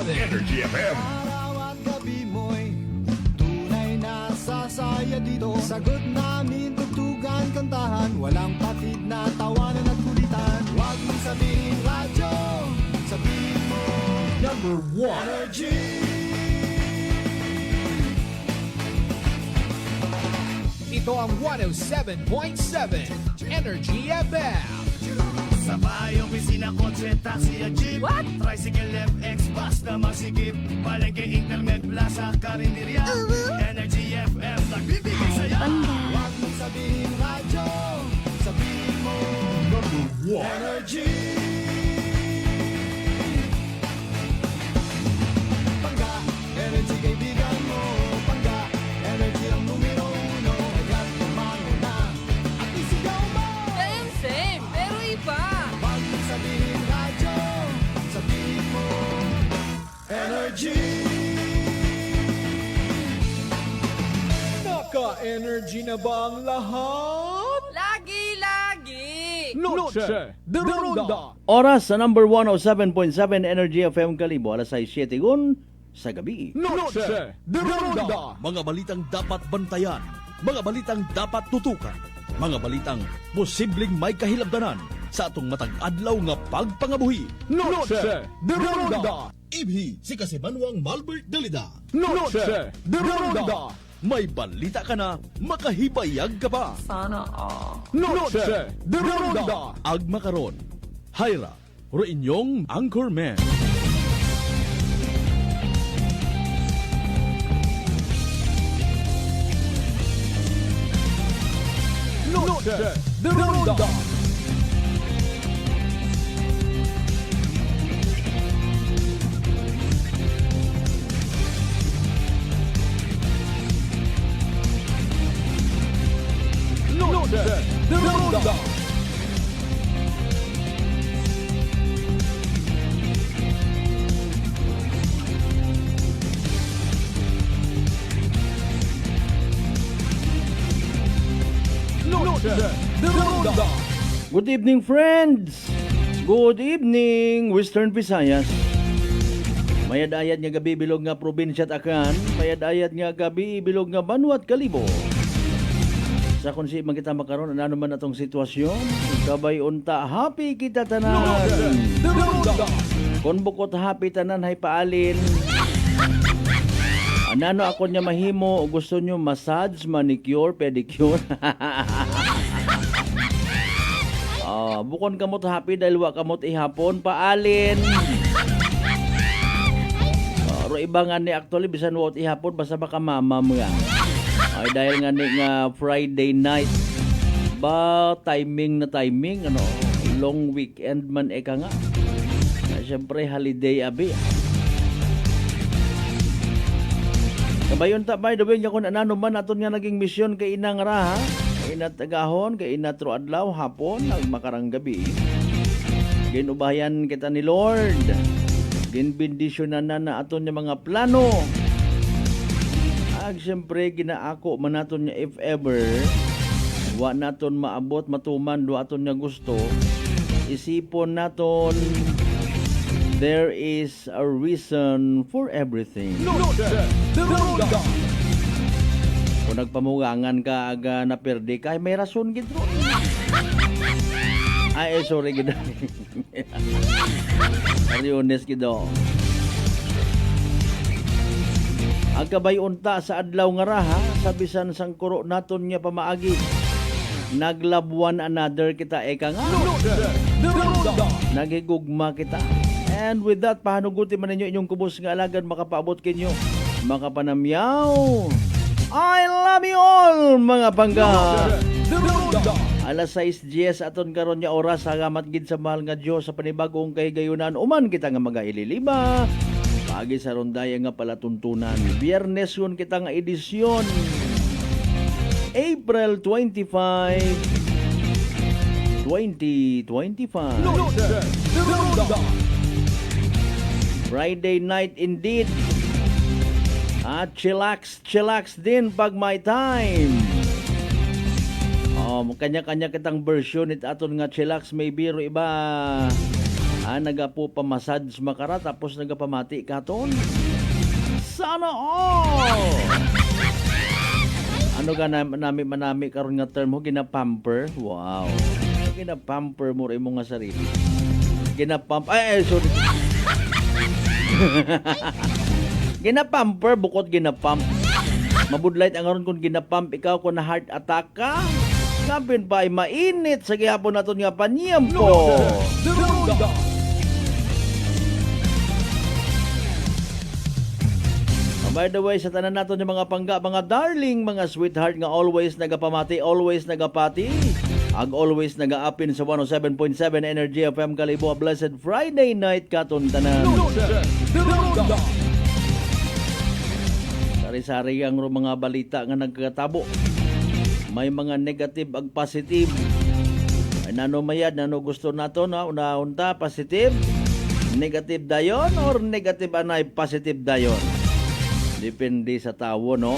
Energy FM. Araw at gabi mo'y tunay na sasaya dito. Sagot namin, tugtugan, kantahan, walang patid na tawanan at kulitan. Huwag mong sabihin radyo, sabihin mo number one energy. Ito ang 107.7 Energy FM. Sa bahay, opisina, kotse, taxi at jeep. What? Tricycle, FX, basta masikip. Palengke, internet, plaza, karinderya. Energy FM, nagbibigay saya. Huwag mong sabihin radyo, sabihin mo number one energy. Pangga, energy kaibigan mo. Pangga, energy ang numero uno. Kaya't tumango na at isigaw mo. Same, pero iba. Huwag mong sabihin radyo, sabihin mo energy. Naka-energy na ba ang lahat? Lagi. Noche de Ronda. Oras sa number 107.7 Energy FM Kalibo, alas 6:07 sa gabi. Noche de Ronda. Mga balitang dapat bantayan, mga balitang dapat tutukan, mga balitang posibleng may kahilabdanan sa atong matag adlaw nga pagpangabuhi. Noche de Ronda. Ibhi si Kasimanwang Malbert Dalida. Noche de Ronda. May balita ka na, makahibayag ka pa. Sana all. Noche de Ronda. Agma karon, Hyra, ro inyong Anchorman. Noche de Ronda. Noche de Ronda. Noche de Ronda. Good evening, friends! Good evening, Western Visayas. Mayad-ayad nga gabi bilog nga probinsya at Akan, mayad-ayad nga gabi bilog nga Banwat Kalibo. Sa kunsi man kita makaroon, ano man atong sitwasyon, kabay unta, happy kita tanan. Noche de Ronda. Kung bukot happy tanan, hay paalin. Anano ako niya mahimo, o gusto nyo massage, manicure, pedicure. Bukon kamot happy dahil wa kamot ihapon, paalin. Ro iba nga ni actually, bisan wa ihapon, basta baka mamam nga. Ay dahil nga ni nga Friday night, ba timing na timing, ano, long weekend man eka nga. Siyempre holiday abi. Kabayon ta by the way nga kung anano man aton nga naging misyon kay inang ra ha. Kay inat agahon, kay inat ro adlaw hapon ag makarang gabi. Ginubayan kita ni Lord. Ginbendisyonan na aton nga mga plano. Ag siyempre ginaako man naton nga if ever wa naton maabot matuman do aton nga gusto. Isipon naton there is a reason for everything. Noche de Ronda. Kung nagpamugangan ka aga na perde ka, ay may rason gid ro. Ay, sorry gid. Ariones gid. Agkabay unta sa adlaw nga raha, sa bisan sang kuro naton nga pamaagi. Nag-love one another kita eka nga. Noche de Ronda. Nagigugma kita. And with that, pahanuguti man ninyo inyong kubos nga alagad makapaabot kinyo. Makapanamyaw. I love you all, mga pangga. De Ronda. Alas 6:10 aton karon nga oras, salamat gid sa mahal nga Dios sa panibagong kahigayunan. Uman kita nga magaililiba. Pagi sa rondaya nga palatuntunan. Biyernes yun kita nga edisyon. April 25, 2025. Noche de Ronda. Friday night indeed. At chillax din pag may time. Kanya-kanya kitang version it aton nga chillax, maybe ro iba Nagapo pa-massage makara tapos nagapamati katon. Sana all! Ano ka manami karon nga term mo ginapamper? Wow. Ginapamper mo rin mo nga sarili. Sorry. Ginapamper bukod ginapamp. Mabudlight ang aron kung ginapamp ikaw kung na heart attack ka. Kapin pa ay mainit sa gihapon naton nga panyempo. By the way, sa tanan nato yung mga pangga, mga darling, mga sweetheart nga always nagapamati, always nagapati. Ag always nagaapin sa 107.7 Energy FM Kalibo. Blessed Friday night katon tanan. Sari-sari ang mga balita nga nagkatabo. May mga negative ag positive. Ay nano mayad, nano gusto nato na una-unta positive, negative dayon or negative anay positive dayon. Depende sa tao, no?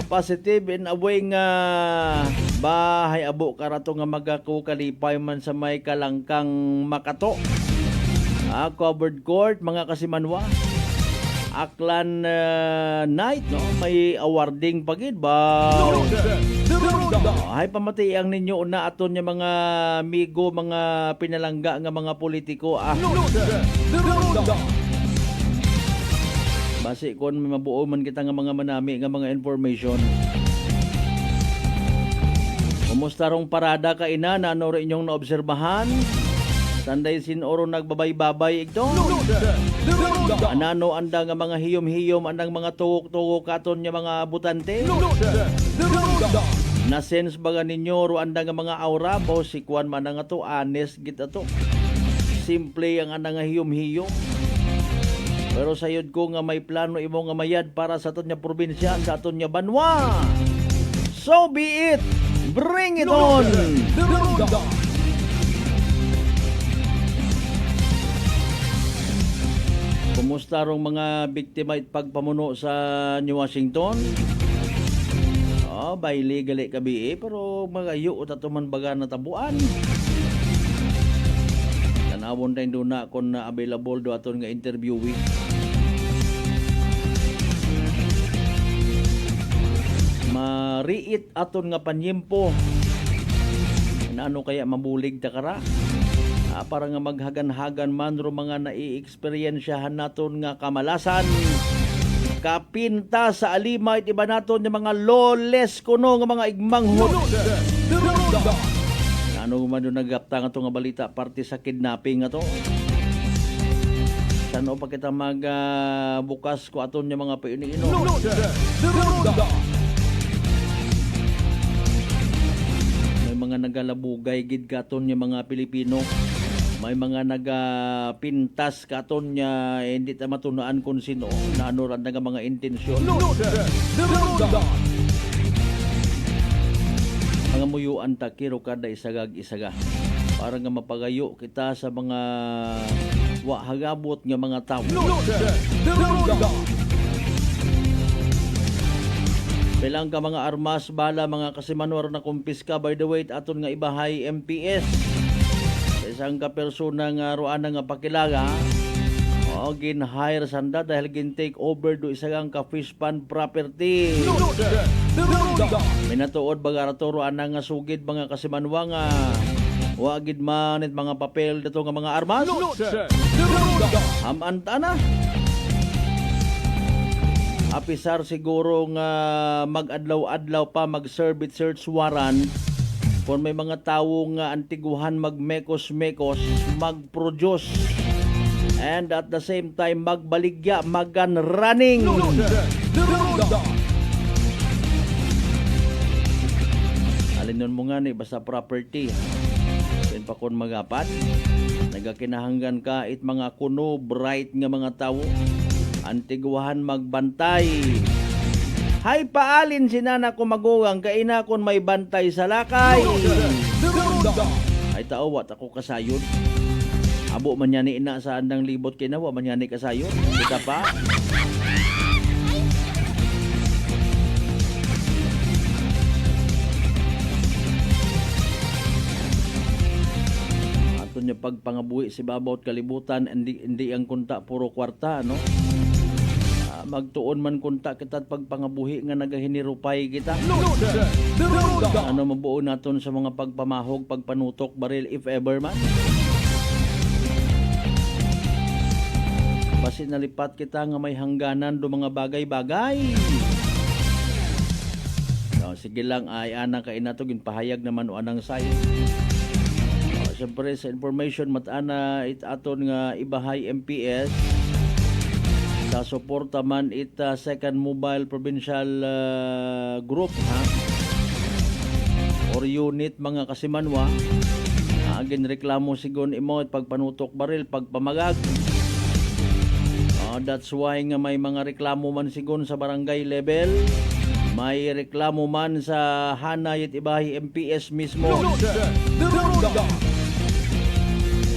Positive in a way nga bahay abo karato nga magakukalipay man sa may kalangkang makato. Covered court, mga kasimanwa. Aklan night, no? May awarding pagid ba? Ay pamati ang ninyo una aton nga mga amigo, mga pinalangga nga mga politiko. Basi kon mabuo man kita nga mga manami nga mga information. Kumusta rong parada ka ina na ano rin inyong naobserbahan? Sanday sinoro nagbabay-babay ito. Anano anda nga mga hiyom-hiyom andang mga tuwok-tuwok katon nga mga butante. Na-sense baga ninyo ro anda nga mga aura bo si Kwan man nga to honest git ato. Simple ang anda nga hiyom-hiyom. Pero sayod ko nga may plano imo nga mayad para sa aton nga probinsya, sa aton nga banwa. So be it. Bring it on. Kumusta rong mga biktima at pagpamuno sa New Washington? Baili gali kabi pero magayo at man baga na tabuan. Tanawon tayo doon na kung available do aton nga interviewee. Mariit aton nga panyempo. Ano kaya mabulig ta kara? Para nga maghagan-hagan man ro mga nai-eksperyensyahan naton nga kamalasan. Kapinta sa alimay iba naton nga mga lawless kuno nga mga igmanghod. Ano man doon nagapta nga ito nga balita parte sa kidnapping nga to. Saan pa kita bukas ko aton nga mga painiino. May mga nagalabugay gid katon nga mga Pilipino. May mga nagapintas katon nga hindi ta matunaan kung sino na ano ran nga mga intensyon. Mga muyuan ta kiro kada isagag-isaga para nga mapagayo kita sa mga hagabot nga mga tao. Bilang ka mga armas bala mga kasimanwar na kumpiska by the way aton nga ibahay MPS. Isang ka persona nga roan nga pakilaga gin-hire sanda dahil gin-take over do isang ka fish pond property. Minatuod baga rato roan nga sugid mga kasimanwa nga wagid man it mga papel dito nga mga armas. Amanta na. Apisar siguro nga mag-adlaw-adlaw pa mag-serve it search warrant. Kung may mga tao nga antiguhan magmekos-mekos, mag-produce, and at the same time magbaligya, magan-running. Alin nun mo nga ni, basta property. Then pa kung magapat, nagakinahanggan ka it mga kuno, bright nga mga tao, antiguhan magbantay. Hay paalin sinana ko magugang kaina kon may bantay sa lakay. Ay taawat ako kasayod. Abo man yan ina sa andang libot kinawa man yan kasayod. Kita pa. Aton niya pagpangabuhi si babaw't kalibutan, hindi ang kunta puro kwarta, no? Magtuon man kunta kita at pagpangabuhi nga nagahinirupay kita. Ano mabuo naton sa mga pagpamahog, pagpanutok, baril if ever man. Basin nalipat kita nga may hangganan do mga bagay-bagay. No, sige lang ay ana kay nato ginpahayag naman o anang sayo. Siyempre sa information matana it aton nga ibahay MPS sa suporta man it second mobile provincial group ha or unit mga kasimanwa ginreklamo sigon imo pagpanutok baril pagpamagag. That's why nga may mga reklamo man sigon sa barangay level, may reklamo man sa Hanay at Ibahay MPS mismo.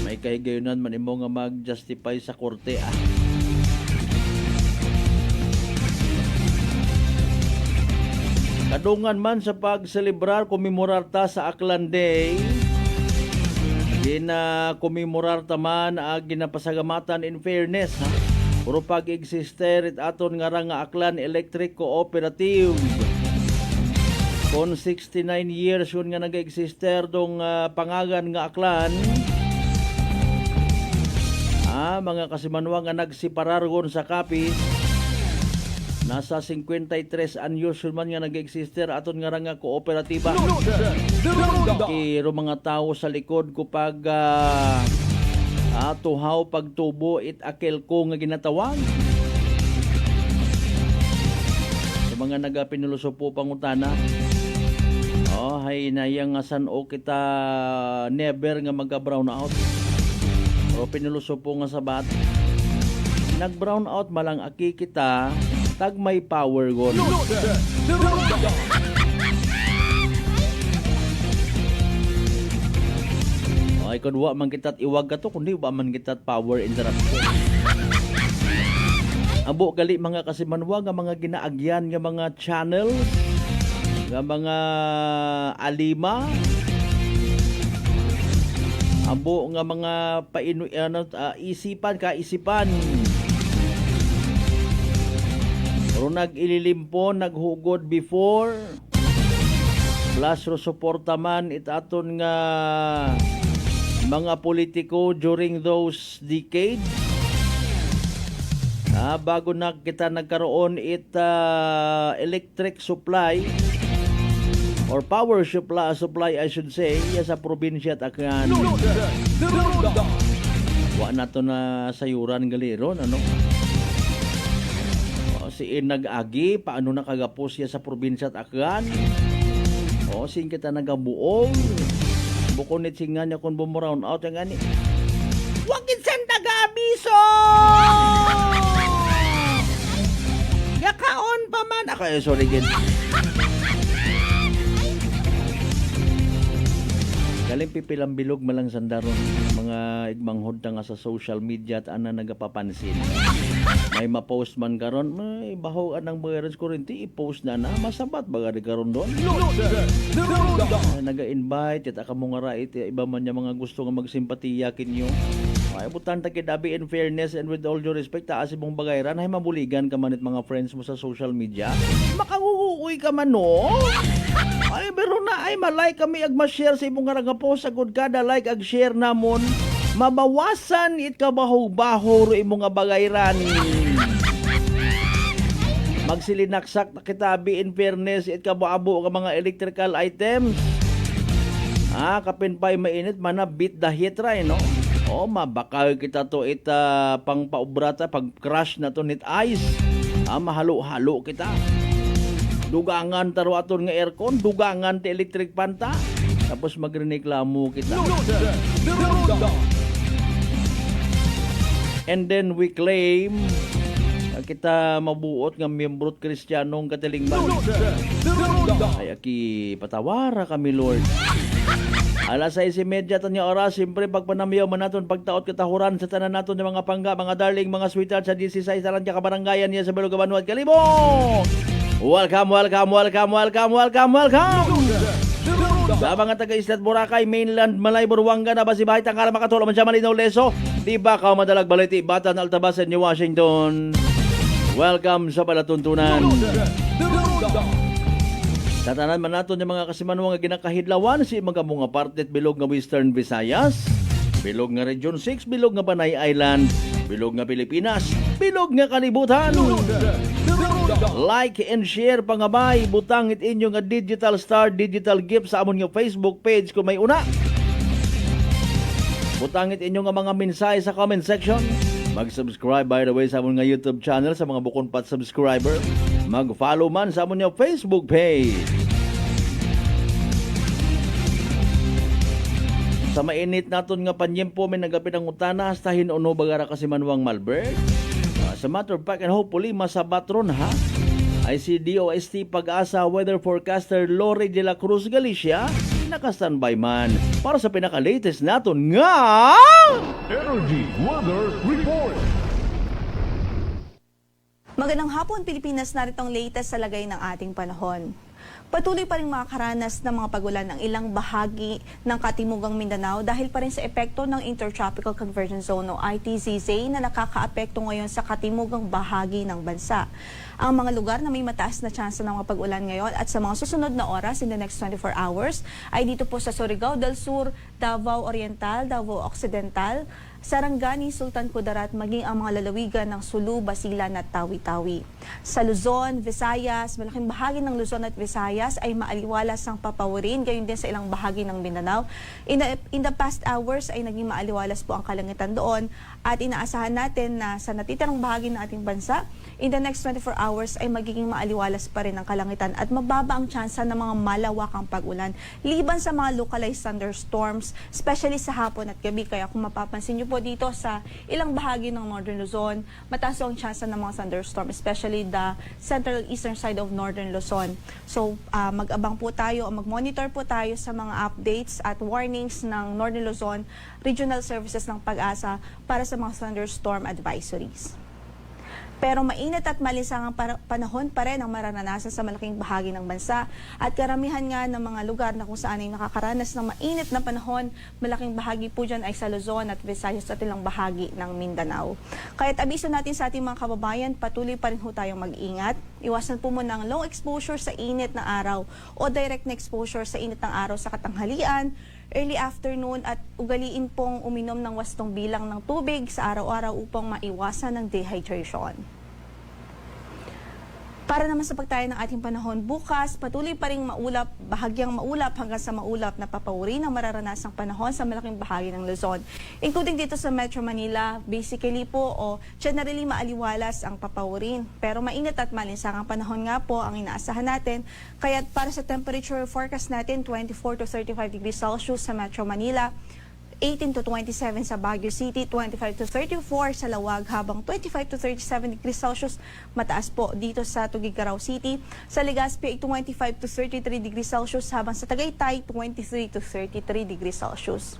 May kahigayunan man imo nga mag-justify sa korte Kadungan man sa pag-celebrar, kumemorar ta sa Aklan Day. Kumemorar ta man ginapasagamatan in fairness ha. Puro pag-eksister it aton nga nga Aklan Electric Cooperative. Kon 69 years yun nga nag-eksister dong pangagan nga Aklan. Mga kasimanwa nga nagsiparargon sa kapis. Nasa 53 anyos yun man nga nag-eksister aton nga nga kooperatiba. Kiro mga tao sa likod kupag tuhaw pagtubo it akil ko nga ginatawag. Sa mga nagapinuluso po pangutana, hay nayang nga san-o kita never nga maga-brown out. O pinuluso po nga sabat. Nag-brown out malang aki kita, tag may power gon. Ay kun wa man kitat iwag ka to kundi wa man kitat power interruption. Abo gali mga kasimanwa nga mga ginaagyan nga mga channel nga mga alima. Abo nga mga kaisipan. Pero nag-ililimpon, naghugod before. Plus suporta man itaton nga mga politiko during those decades. Bago na kita nagkaroon electric supply or power supply I should say sa probinsya at Aklan. Wa na to na sayuran galiron ano. Si nag-agi paano nakagapos siya sa probinsya at Aklan. Sin kita nagabuong bukunit singa niya kung bumurawn out yung gani. Huwag kinsan taga-abiso! Yakaon pa man. Sorry gin. Galing pipilang bilog malang sandaron mga igmanghod nga sa social media at ana nagapapansin. May ma-post man karon, may baho anang bayaran kurente i-post na masabat baga di karon doon. Naga-invite ita ka mga rait iba man niya mga gusto nga magsimpatiya kinyo. Ay butan ta kid abi in fairness and with all due respect taas imong bagayran ay mabuligan ka manit mga friends mo sa social media. Makanguuy ka man no. Ay pero na ay malike kami ag ma-share sa imong nga post sagud kada like ag share namon mabawasan it kabaho-baho ro imong nga bagayran. Magsilinaksak na kita be in fairness it kaboabo ka mga electrical items. Kapin pa'y mainit mana beat the heat right no. Mabakaw kita to pang paubrata pag crash na to nit ice. Mahalo-halo kita. Dugangan taro aton nga aircon, dugangan ti electric panta. Tapos magreklamo kita. And then we claim kita mabuot nga miyembrot Kristiyanong katilingban. Ay aki patawara kami Lord. Alas 6:30 tanya oras, siyempre pagpanamiyaw man naton pagtaot katahuran sa tanan naton ng mga pangga, mga darling, mga sweetheart sa 16 Sarantya kabarangayan niya sa Beluga Banuat Kalibo. Welcome. Sa mga taga-Islat Boracay, Mainland, Malay, Buruanga na basibahay tangkala makatulong man siya Malinaw, Leso. Di ba ka madalag baliti, Batan, Altabasan, New Washington. Welcome sa Palatuntunan. Tatanan man nato yung mga kasimanwa nga ginakahidlawan si mga mga partet bilog nga Western Visayas, bilog nga Region 6, bilog nga Panay Island, bilog nga Pilipinas, bilog nga kalibutan. Like and share pangabay, butang it inyo nga digital star, digital gift sa amon nga Facebook page kung may una. Butang it inyo nga mga mensahe sa comment section. Mag-subscribe by the way sa amon nga YouTube channel sa mga bukon pat subscriber. Mag-follow man sa amon nga Facebook page. Sa mainit naton nga panyempo may nagapit ang utana hasta hinuno bagara kasi manwang Malberg. Sa matter of fact and hopefully masabatron ha. ICDOST Pag-asa weather forecaster Lori de la Cruz Galicia naka-standby man para sa pinaka-latest naton nga Energy Weather Report. Magandang hapon Pilipinas, narito ang latest sa lagay ng ating panahon. Patuloy pa rin makakaranas ng mga pagulan ng ilang bahagi ng Katimugang Mindanao dahil pa rin sa epekto ng Intertropical Convergence Zone o ITZZ na nakakaapekto ngayon sa katimugang bahagi ng bansa. Ang mga lugar na may mataas na tsansa ng mga pag-ulan ngayon at sa mga susunod na oras in the next 24 hours ay dito po sa Surigao del Sur, Davao Oriental, Davao Occidental, Sarangani, Sultan Kudarat, maging ang mga lalawigan ng Sulu, Basilan at Tawi-Tawi. Sa Luzon, Visayas, malaking bahagi ng Luzon at Visayas ay maaliwalas ang papawirin, gayon din sa ilang bahagi ng Mindanao. In the past hours ay naging maaliwalas po ang kalangitan doon at inaasahan natin na sa natitirang bahagi ng ating bansa, in the next 24 hours ay magiging maaliwalas pa rin ang kalangitan at mababa ang tsansa ng mga malawakang pag-ulan. Liban sa mga localized thunderstorms, especially sa hapon at gabi. Kaya kung mapapansin nyo po dito sa ilang bahagi ng Northern Luzon, mataas ang tsansa ng mga thunderstorm, especially the central eastern side of Northern Luzon. So mag-abang po tayo o mag-monitor po tayo sa mga updates at warnings ng Northern Luzon Regional Services ng Pag-asa para sa mga thunderstorm advisories. Pero mainit at malinsangang panahon pa rin ang mararanasan sa malaking bahagi ng bansa at karamihan nga ng mga lugar na kung saan ay nakakaranas ng mainit na panahon, malaking bahagi po dyan ay sa Luzon at Visayas at ilang bahagi ng Mindanao. Kaya't abiso natin sa ating mga kababayan, patuloy pa rin ho tayong mag-ingat. Iwasan po muna ang low exposure sa init na araw o direct na exposure sa init ng araw sa katanghalian, early afternoon at ugaliin pong uminom ng wastong bilang ng tubig sa araw-araw upang maiwasan ng dehydration. Para naman sa pagtayo ng ating panahon bukas, patuloy pa ring maulap, bahagyang maulap hanggang sa maulap na papawirin ang mararanasang panahon sa malaking bahagi ng Luzon. Including dito sa Metro Manila, basically po o generally maaliwalas ang papawirin. Pero mainit at malinsangang panahon nga po ang inaasahan natin. Kaya para sa temperature forecast natin, 24 to 35 degrees Celsius sa Metro Manila, 18 to 27 sa Baguio City, 25 to 34 sa Lawag, habang 25 to 37 degrees Celsius mataas po dito sa Tuguegarao City. Sa Legazpi ay 25 to 33 degrees Celsius, habang sa Tagaytay 23 to 33 degrees Celsius.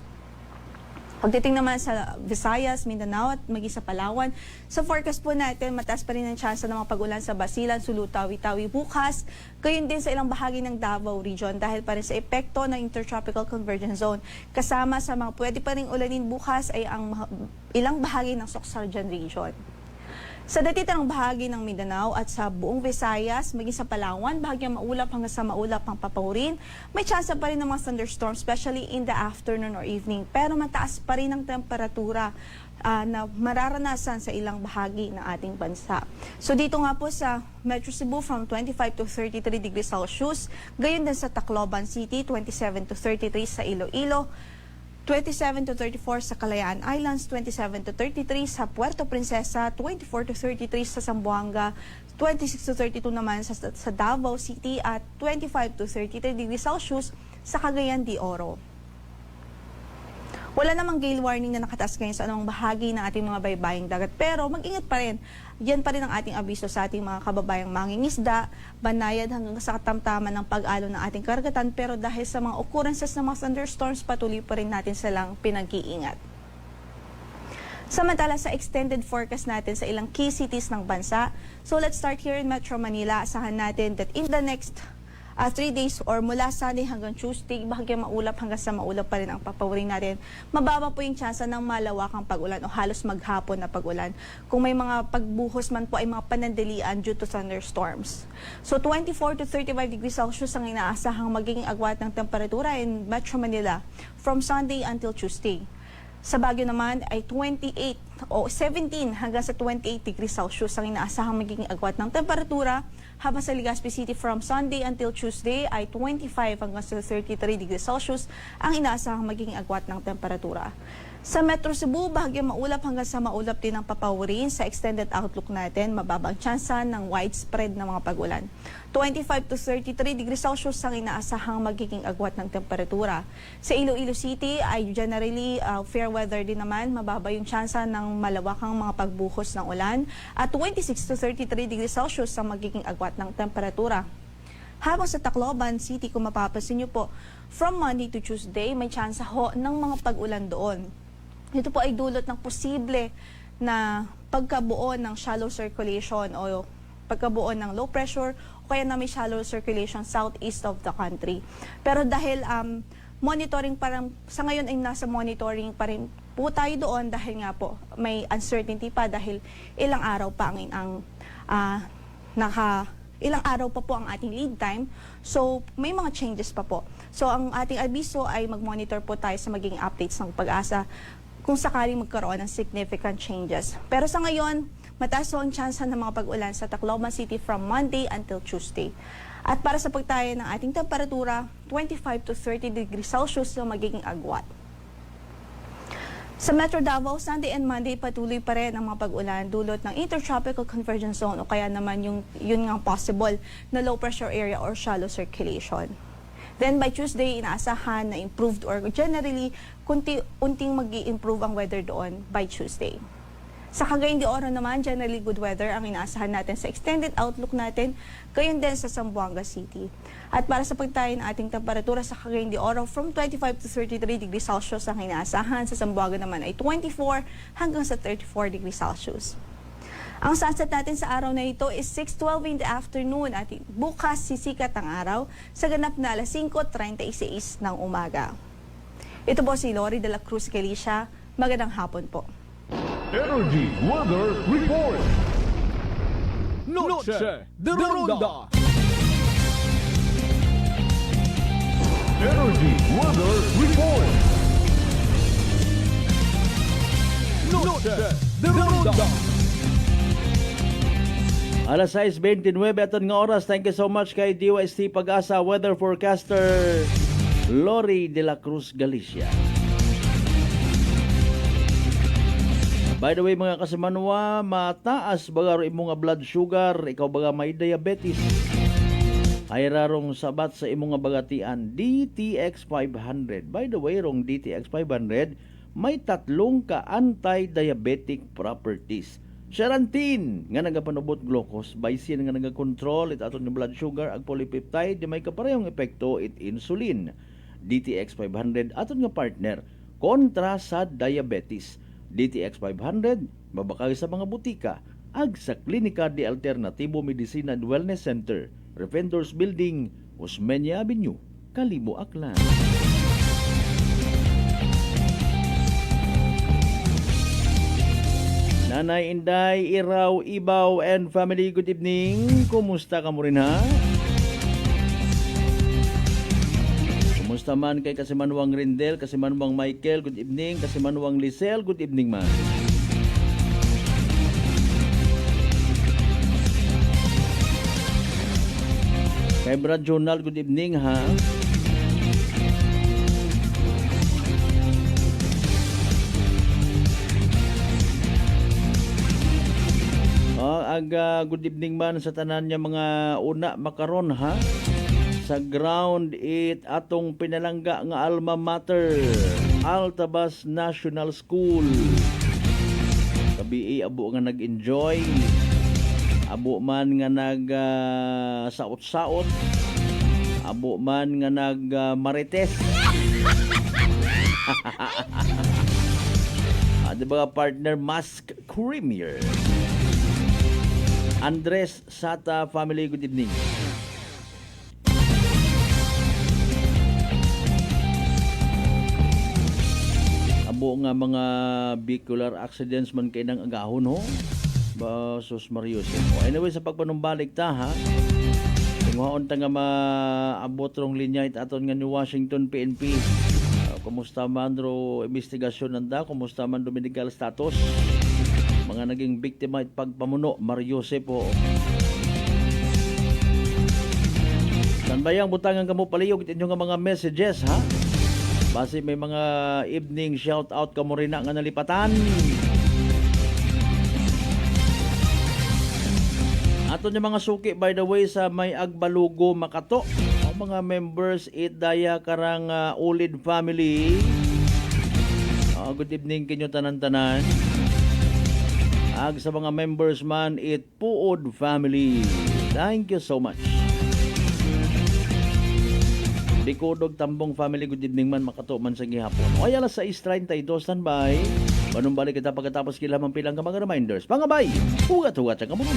Pagdating naman sa Visayas, Mindanao at maging sa Palawan, sa forecast po natin, mataas pa rin ang tsansa ng mga pag-ulan sa Basilan, Sulu, Tawi-Tawi bukas. Gayon din sa ilang bahagi ng Davao Region dahil pa rin sa epekto ng Intertropical Convergence Zone. Kasama sa mga pwede pa rin ulanin bukas ay ang ilang bahagi ng Soxargen Region. Sa natitirang bahagi ng Mindanao at sa buong Visayas, maging sa Palawan, bahagyang maulap hanggang sa maulap ang papawirin. May tsansa pa rin ng mga thunderstorms, especially in the afternoon or evening. Pero mataas pa rin ang temperatura na mararanasan sa ilang bahagi ng ating bansa. So dito nga po sa Metro Cebu from 25 to 33 degrees Celsius, gayon din sa Tacloban City, 27 to 33 sa Iloilo, 27 to 34 sa Kalayaan Islands, 27 to 33 sa Puerto Princesa, 24 to 33 sa Zamboanga, 26 to 32 naman sa Davao City at 25 to 33 degrees Celsius sa Cagayan de Oro. Wala namang gale warning na nakataas ngayon sa anumang bahagi ng ating mga baybaying dagat, pero mag-ingat pa rin. Yan pa rin ang ating abiso sa ating mga kababayang mangingisda, banayad hanggang sa katamtaman ng pag-alo ng ating karagatan, pero dahil sa mga occurrences ng mga thunderstorms, patuloy pa rin natin silang pinag-iingat. Samantala sa extended forecast natin sa ilang key cities ng bansa, so let's start here in Metro Manila. Asahan natin that in the next 3 days or mula Sunday hanggang Tuesday, bahagyang maulap hanggang sa maulap pa rin ang papawirin natin. Mababa po yung tsansa ng malawakang pag-ulan o halos maghapon na pag-ulan. Kung may mga pagbuhos man po ay mga panandalian due to thunderstorms. So 24 to 35 degrees Celsius ang inaasahang magiging agwat ng temperatura in Metro Manila from Sunday until Tuesday. Sa Baguio naman ay 28 o 17 hanggang sa 28 degrees Celsius ang inaasahang magiging agwat ng temperatura, habang sa Legazpi City from Sunday until Tuesday ay 25 hanggang sa 33 degrees Celsius ang inaasahang magiging agwat ng temperatura. Sa Metro Cebu, bahagyang maulap hanggang sa maulap din ang papawirin. Sa extended outlook natin, mababang tsansa ng widespread na mga pag-ulan. 25 to 33 degrees Celsius ang inaasahang magiging agwat ng temperatura. Sa Iloilo City ay generally fair weather din naman. Mababa yung tsansa ng malawakang mga pagbuhos ng ulan. At 26 to 33 degrees Celsius ang magiging agwat ng temperatura. Habang sa Tacloban City, kung mapapansin nyo po, from Monday to Tuesday, may tsansa ho ng mga pag-ulan doon. Ito po ay dulot ng posible na pagkabuo ng shallow circulation o pagkabuo ng low pressure o kaya na may shallow circulation southeast of the country. Pero dahil monitoring parang sa ngayon ay nasa monitoring pa rin po tayo doon dahil nga po may uncertainty pa dahil ilang araw pa ang ilang araw pa po ang ating lead time. So, may mga changes pa po. So, ang ating abiso ay mag-monitor po tayo sa magiging updates ng Pag-asa kung sakaling magkaroon ng significant changes. Pero sa ngayon, mataas ang tsansa ng mga pag-ulan sa Tacloban City from Monday until Tuesday. At para sa pagtayo ng ating temperatura, 25 to 30 degrees Celsius ang magiging agwat. Sa Metro Davao, Sunday and Monday patuloy pa rin ang mga pag-ulan dulot ng Intertropical Convergence Zone o kaya naman yun nga possible na low pressure area or shallow circulation. Then by Tuesday, inaasahan na improved or generally unting mag-i-improve ang weather doon by Tuesday. Sa Cagayan de Oro naman, generally good weather ang inaasahan natin sa extended outlook natin, gayon din sa Zamboanga City. At para sa pagtayo ng ating temperatura sa Cagayan de Oro, from 25 to 33 degrees Celsius ang inaasahan. Sa Zamboanga naman ay 24 hanggang sa 34 degrees Celsius. Ang sunset natin sa araw na ito is 6:12 in the afternoon at bukas sisikat ang araw sa ganap na alas 5:36 ng umaga. Ito po si Lori de la Cruz Galicia. Magandang hapon po. Energy Weather Report. Noche de Ronda. Energy Weather Report. Noche de Ronda. Alas 6:29 aton nga oras. Thank you so much kay DOST Pag-asa weather forecaster Lori de la Cruz Galicia. By the way mga kasimanwa, mataas baga ro imong nga blood sugar, ikaw baga may diabetes. Ay rarong sabat sa imong nga bagatian DTX 500. By the way, rong DTX 500 may tatlong ka anti-diabetic properties. Charantin nga nagapanubot glucose, Baisin nga nagakontrol it aton ni blood sugar, ag polypeptide di may kaparehong epekto it insulin. DTX 500 aton nga partner kontra sa diabetes. DTX 500 mabakay sa mga butika ag sa Klinika de Alternatibo Medicina and Wellness Center, Refendors Building, Osmeña Avenue, Kalibo, Aklan. Nanay Inday, Iraw, Ibaw, and family, good evening. Kumusta ka mo rin ha? Kumusta man kay Kasimanwang Rindel, Kasimanwang Michael, good evening. Kasimanwang Lisel, good evening man. Kay Brad Jonal, good evening ha. Good evening man sa tanan niya mga una makaron ha. Sa ground it atong pinalangga nga alma mater, Altabas National School. Kabi abo nga nag-enjoy, abo man nga nag saot-saot, abo man nga nag marites. Di ba partner Mask Creamier. Andres Sata family, good evening. nga mga vehicular accidents man kay nang agahon ho. Ba sus Marius. Anyway, sa pagpanumbalik ta ha. Tungaon ta nga maabot rong linya it aton nga ni Washington PNP. Kumusta man ro investigasyon nanda, kumusta man do medical status. Mga naging biktima it pagpamuno Mario Jose po. Tanbayang butangan kamo palihog it inyo nga mga messages ha. Base may mga evening shout out kamo rin na nga nalipatan. Ato niya mga suki by the way sa may Agbalugo Makato. O mga members it daya karang Ulid family. Good evening kinyo tanan-tanan. Ag sa mga members man it Puod family. Thank you so much. Bicodog Tambong family, good evening man, Makato man sa gihapon. O ay alas 6:32, standby. Panumbalik kita pagkatapos kilamang pilang ka mga reminders. Pangabay, hugat-hugat sa kamunong.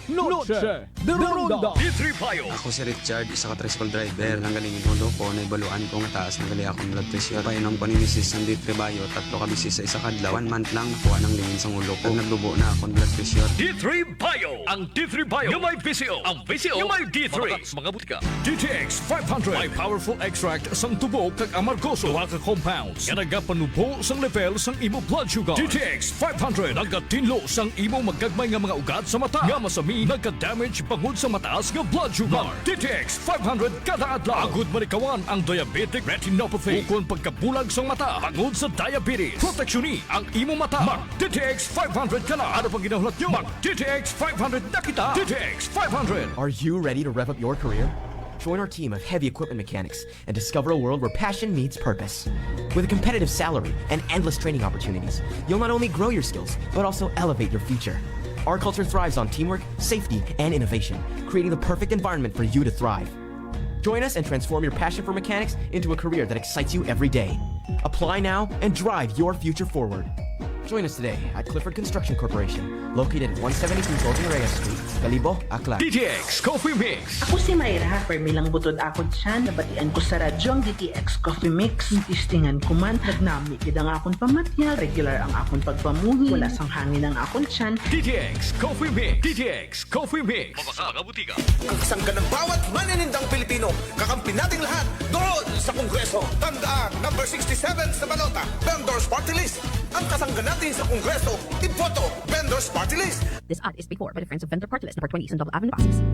Noche de Ronda. Ako si Richard, isa ka tricycle driver. Nanggaling inulo ko, naibaluan ko nga taas ng gali akong blood pressure. Painom ko ni Mrs. ng D3 Bio, 3 ka bisis sa isa kadlaw. 1 month lang, nakuha ng lingin sa ulo ko. Naglubo na akong blood pressure. D3 Bio! Ang D3 Bio yung may PCO. Ang PCO yung may D3. Mabaka sa mga butika. DTX 500. May powerful extract sang tubo kag amargoso. Duha ka compounds. Nga nagapanubo sang level sang imo blood sugar. DTX 500. Nagatinlo sang imo magagmay nga mga ugat sa mata. Nga masami nagka-damage pangod sa mataas nga blood sugar. DTX 500 kada adlaw. Agud manikawan ang diabetic retinopathy. Ukon pagkabulag sa mata pangod sa diabetes. Proteksyon ang imo mata. Mag DTX 500 ka na. Ano pang ginahulat nyo? Mag DTX 500 na kita. DTX 500. Are you ready to rev up your career? Join our team of heavy equipment mechanics and discover a world where passion meets purpose. With a competitive salary and endless training opportunities, you'll not only grow your skills, but also elevate your future. Our culture thrives on teamwork, safety, and innovation, creating the perfect environment for you to thrive. Join us and transform your passion for mechanics into a career that excites you every day. Apply now and drive your future forward. Join us today at Clifford Construction Corporation, located at 172 Golden Reyes Street, Calibo, Aklan. DTX Coffee Mix. Ako si Mayra, permilang butod ako dyan, nabatian ko sa radyo ang DTX Coffee Mix. Tistingan ko man, nagnami kidang akong pamatya, regular ang akong pagpamuhi, wala sang hangin ang akong tiyan. DTX Coffee Mix. DTX Coffee Mix. Mabaka mga butika. Kaksang ka ng bawat maninindang Pilipino, kakampi nating lahat doon sa Kongreso. Tandaan, number 67 sa balota, Vendors Party List. Ang kasangga natin sa Kongreso, iboto, Vendors Party List. This ad is paid for by the Friends of Vendor Party List, number 20 Eastern Double Avenue, Pasig.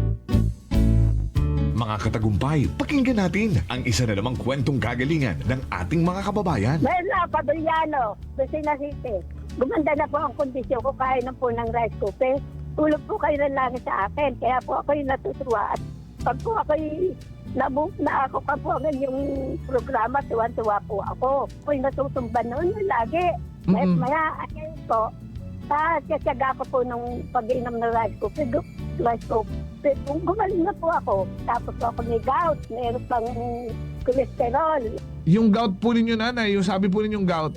Mga katagumpay, pakinggan natin ang isa na namang kwentong kagalingan ng ating mga kababayan. Merla Padriano, Lucena City. Gumanda na po ang kondisyon ko kaya na po ng rice cooker. Tulog po kayo ng langit sa akin, kaya po ako'y natutuwa. At pag po ako'y na ako ka po ang yung programa, tuwan-tuwa po ako. Ako'y natutumba noon lagi. Maya, ayun po, kasyaga ko po nung pag-inom ng rice cooker. Kung gumaling na po ako, tapos po ako may gout, mayroon pang cholesterol. Yung gout po ninyo, nanay, yung sabi po ninyong gout.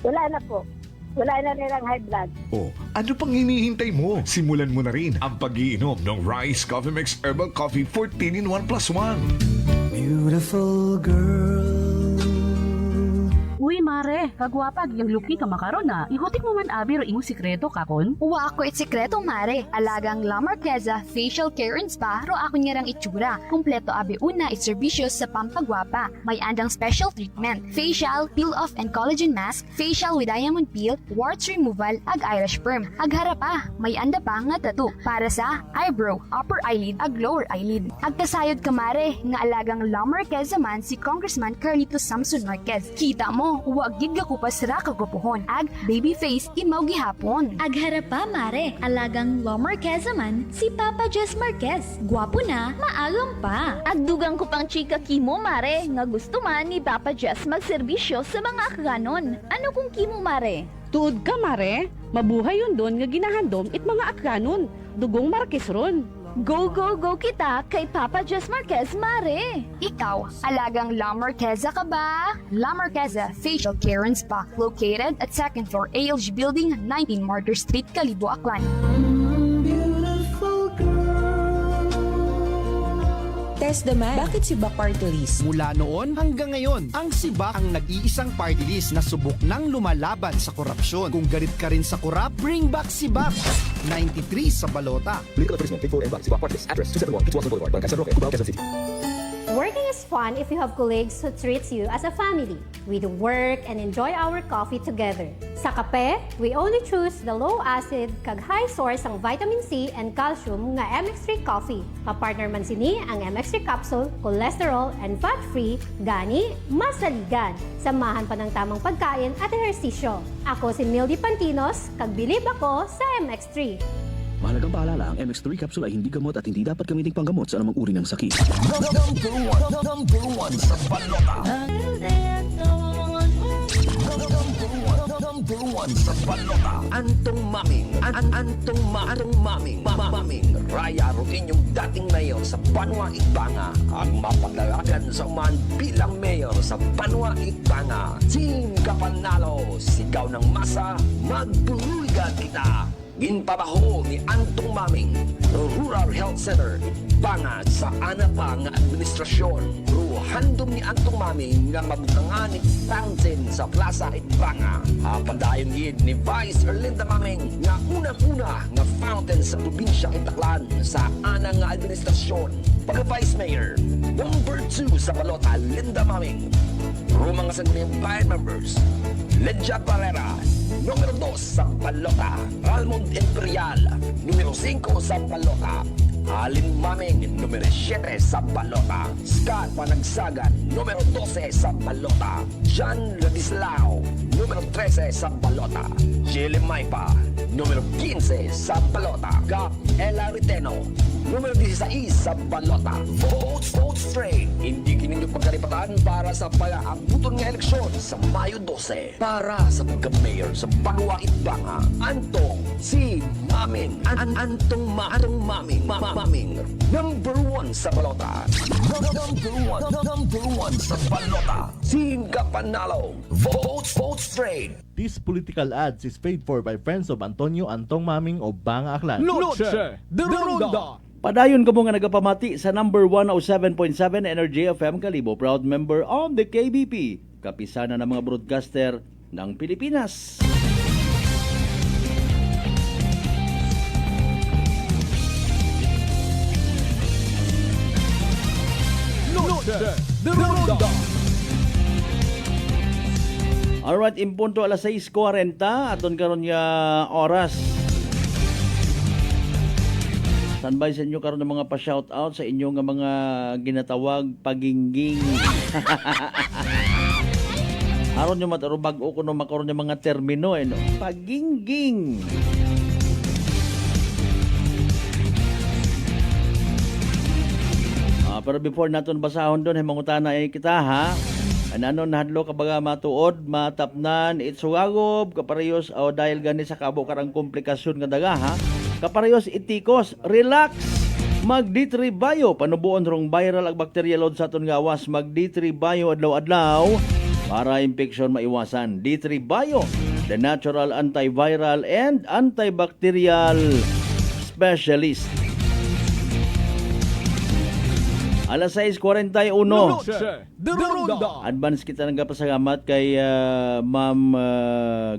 Wala na po. Wala na rin ang high blood. Oh, ano pang hinihintay mo? Simulan mo na rin ang pag-iinom ng Rice Coffee Mix Herbal Coffee 14 in 1 plus 1. Beautiful girl. Uy, mare, kagwapag, yung luki ka makaron na. Ihutik mo man abi ro imong sikreto kakon. Uwa ako sikreto, mare. Alagang La Marqueza Facial Care and Spa ro ako niyarang itsura. Kumpleto abi una iserbisyo sa pampagwapa. May andang special treatment, facial, peel-off and collagen mask, facial with diamond peel, warts removal, ag eyelash perm. Ag harapa, may anda pa nga tattoo para sa eyebrow, upper eyelid, ag lower eyelid. Ag kasayod ka, mare, nga alagang La Marqueza man si Congressman Carlito Samson Marquez. Kita mo, huwag gid ka kupas ra kagupuhon. Ag baby face imaw gihapon. Ag harapa, mare, alagang La Marqueza man si Papa Jess Marquez. Gwapo na, maagam pa. Ag dugang ko pang chika kimo, mare, nga gusto man ni Papa Jess magserbisyo sa mga akganon. Ano kung kimo, mare? Tuod ka, mare. Mabuhay yun doon nga ginahandom it mga akranon. Dugong Marquez ron. Go, go, go kita kay Papa Jess Marquez, mare! Ikaw, alagang La Marqueza ka ba? La Marqueza Facial Care and Spa, located at 2nd floor ALG Building, 19 Martyr Street, Calibo, Aklan. highest demand. Bakit si Bak Party List? Mula noon hanggang ngayon, ang SIBAC ang nag-iisang party list na subok ng lumalaban sa korupsyon. Kung galit ka rin sa korap, bring back SIBAC. 93 sa balota. Legal advertisement, Big 4 and 1, SIBAC Party List. Address 271 Pitwason Boulevard, Barangay San Roque, Cubao, Quezon City. Working is fun if you have colleagues who treats you as a family. We do work and enjoy our coffee together. Sa kape, we only choose the low-acid kag high source ang vitamin C and calcium nga MX3 coffee. Kapartner man sini ang MX3 capsule, cholesterol and fat-free, gani, masaligan. Samahan pa ng tamang pagkain at ehersisyo. Ako si Mildy Pantinos, kag bilib ako sa MX3. Mahalagang paalala, ang MX3 capsule ay hindi gamot at hindi dapat gamiting panggamot sa anumang uri ng sakit. Number one sa balota. Number one sa balota. Antong Maming. Antong Maming. Maming. Raya Rutin yung dating mayor sa Banwa Itbanga. Ang mapagdalagan sa uman bilang mayor sa Banwa Itbanga. Team Kapanalo. Sigaw ng masa. Magbuligan kita. Ginpabaho ni Antong Maming, Rural Health Center, bangad sa anapa nga administrasyon. Handom ni Antong Maming nga mabutangan ni fountain sa Plaza Itbanga. Padayon gid ni Vice Erlinda Maming nga unang-una nga fountain sa probinsya Itaklan sa ana nga administrasyon. Pagka-Vice Mayor, number 2 sa balota, Linda Maming. Rumang sa bayan members, Ledja Barrera, numero 2 sa balota, Almond Imperial, numero 5 sa balota, Alin Maming, numero 7 sa balota, Scott Panagsagan, numero 12 sa balota, John Ladislao, numero 13 sa balota, Chile Maipa, numero 15 sa balota, Gap Ella Riteno, numero 16 sa balota. Vote straight. Hindi kininyo pagkaripatan para sa pag-abuton ng eleksyon sa Mayo 12. Para sa pagka-mayor sa Banwa Itbanga, Antong si Maming. Antong Maming. Maming. Number 1 sa balota. Number 1 sa balota. Singa Panalo. Vote straight. This political ads is paid for by friends of Antonio Antong Maming o Banga Aklan. Noche de Ronda. Padayon ka mo nga nagapamati sa number 107.7 Energy FM Kalibo, proud member of the KBP, kapisana ng mga broadcaster ng Pilipinas. Noche de Ronda. Alright, impunto alas 6:40 aton karon nga oras. Standby sa inyo karon ng mga pa-shoutout sa inyo nga mga ginatawag pagingging. Aron nyo matarubag o kuno makaroon ng mga termino no? Pagingging. Pero before naton basahon doon, mangutana kita ha. Ano nahadlo kabaga matuod, matapnan, itsugagob, kaparayos o dahil gani sa kabo karang komplikasyon nga daga ha. Kaparayos itikos, relax. Mag D3 Bio, panubuon rong viral ag bacterial load sa aton gawas. Mag D3 Bio adlaw-adlaw para infection maiwasan. D3 Bio, the natural antiviral and antibacterial specialist. Alas 6:41. Advance kita ng pasalamat kay Ma'am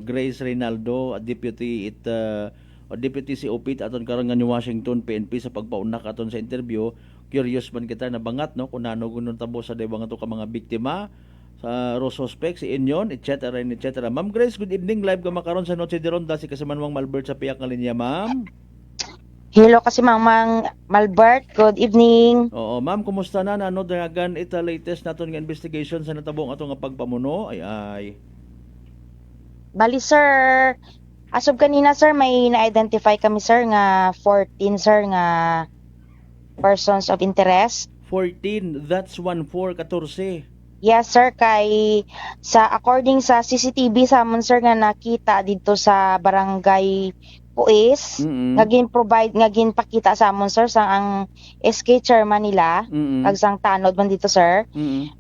Grace Reynaldo, Deputy COP aton karon nga ni Washington PNP sa pagpaunak aton sa interview. Curious man kita nabangat no kung nano gunon tabo sa dayang ato ka mga biktima sa suspect si Inyon etc. Ma'am Grace, good evening, live ka makaron sa Noche de Ronda si Kasamanwang Malbert sa piyak nga linya, ma'am. Hello kasi Mang Malbert, good evening. Oo, ma'am, kumusta na? Ano dragan ita latest naton nga investigation sa natabong ato nga pagpamuno? Ay. Bali sir, as of kanina sir, may na-identify kami sir nga 14 sir nga persons of interest. 14, that's 14. Yes sir, kay sa according sa CCTV sa amon sir nga nakita dito sa barangay Puis, ngagin pakita sa amon sir sa ang SK chairman nila, kag sang tanod man dito sir.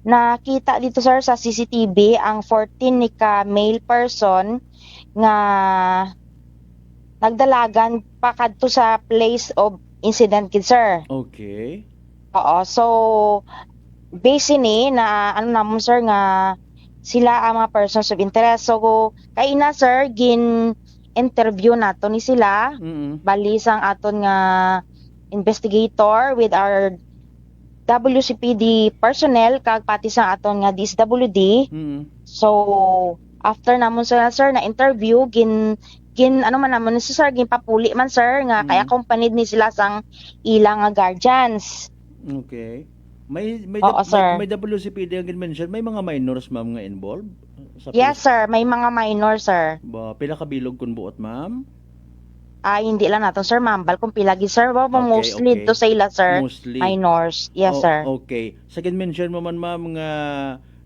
Nakita dito sir sa CCTV ang 14 ni ka male person nga nagdalagan pa kadto sa place of incident kid sir. Okay. Oo, so base ni na ano namon sir nga sila ang mga persons of interest. So kay na sir gin interview nato ni sila bali sang aton nga investigator with our WCPD personnel kag pati sa aton nga DSWD. So after namon sir na interview gin ano man namon si sir gin papuli man sir nga kay accompanied ni sila sang ilang nga guardians. Okay. May Oo, sir. may WCPD ang mention, may mga minors ma'am nga involved? Yes sir, may mga minor sir. Ba, pila ka bilog kun buot ma'am? Hindi lang nato sir mambal kung pilagi sir. Mostly to sa ila sir. Mostly. Minors. Yes sir. Okay. Second mention mo man ma'am nga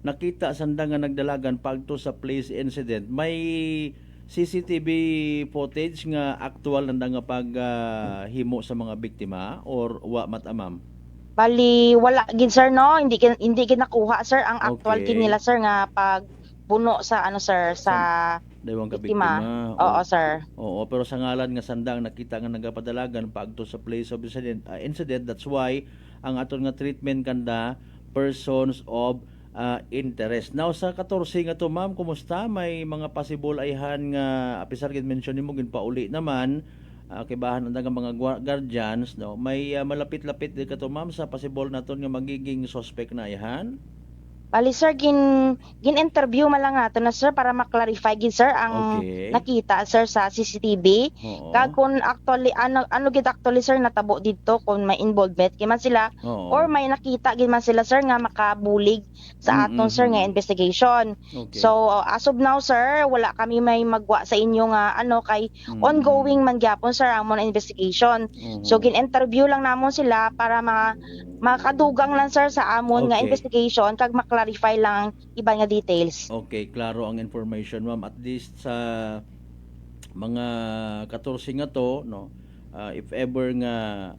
nakita sanda nga nagdalagan pagto sa place incident. May CCTV footage nga actual nanda nga paghimo sa mga biktima or wa mata ma'am? Bali wala gid sir no, hindi gid nakuha sir ang actual kin nila sir nga pag buno sa ano sir sa Daywang ka biktima. biktima. Oo sir. Oo, pero sa ngalan nga sandang nakita nga nagapadalagan paagto sa place of incident, that's why ang aton nga treatment kanda persons of interest. Now sa 14 nga to ma'am, kumusta? May mga possible ayhan nga apisar gid mention nimo gin pauli naman kibahan ang mga guardians no. May malapit-lapit di ka to ma'am sa possible naton nga magiging suspect na ayhan. Bali sir gin interview man lang nato na sir para ma-clarify gid sir ang nakita sir sa CCTV. Kag kun actually ano gid actually sir natabo didto kung may involvement kay man sila or may nakita gid man sila sir nga makabulig sa aton sir nga investigation. So as of now sir wala kami may magwa sa inyo nga kay ongoing man gyapon sir ang investigation. So gin interview lang namon sila para makadugang lang sir sa amon nga investigation kag clarify lang iba nga details. Okay, klaro ang information ma'am. At least sa mga 14 nga to no, if ever nga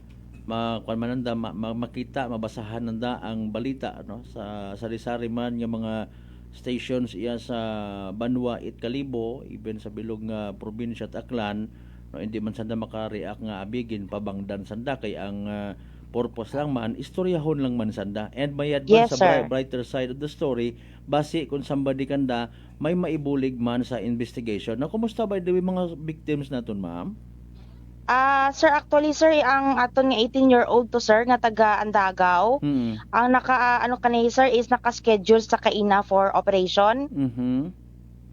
makita, mabasahan nanda ang balita no sa sari-sari man nga mga stations iya sa Banwa it Kalibo, even sa bilog nga probinsya at Aklan, no, hindi man sanda makareact nga abigin pabangdan sanda kay ang purpose lang man, istoryahon lang man sanda. And may advance sa brighter side of the story, base kung somebody kanda, may maibulig man sa investigation. Na kumusta ba yung mga victims naton ma'am? Sir, actually sir, ang aton nga 18-year-old to sir, nga taga Andagaw, ang kanay sir is naka-schedule sa kaina for operation.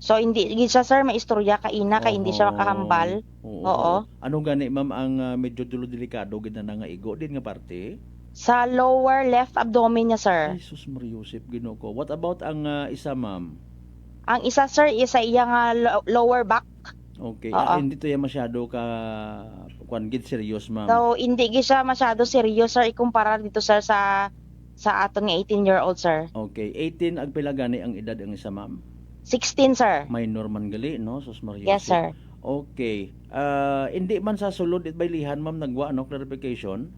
So hindi siya sir maistorya kaina kay hindi siya makahambal. Oo. Ano gani ma'am ang medyo delikado gid na nga igo din nga parte? Sa lower left abdomen niya sir. Ay sus Mariusip Ginoo. What about ang isa ma'am? Ang isa sir isa iya nga lower back. Okay. Hindi to ya masyado ka kuan gid serious ma'am. So hindi gid siya masyado serious sir ikumpara dito sir sa aton nga 18-year-old sir. Okay. 18 ag pila gani ang edad ang isa ma'am? 16 sir. Minor man gali no, sus Mariusip. Yes sir. Okay. Hindi man sa sulod it baylihan ma'am nagwa clarification.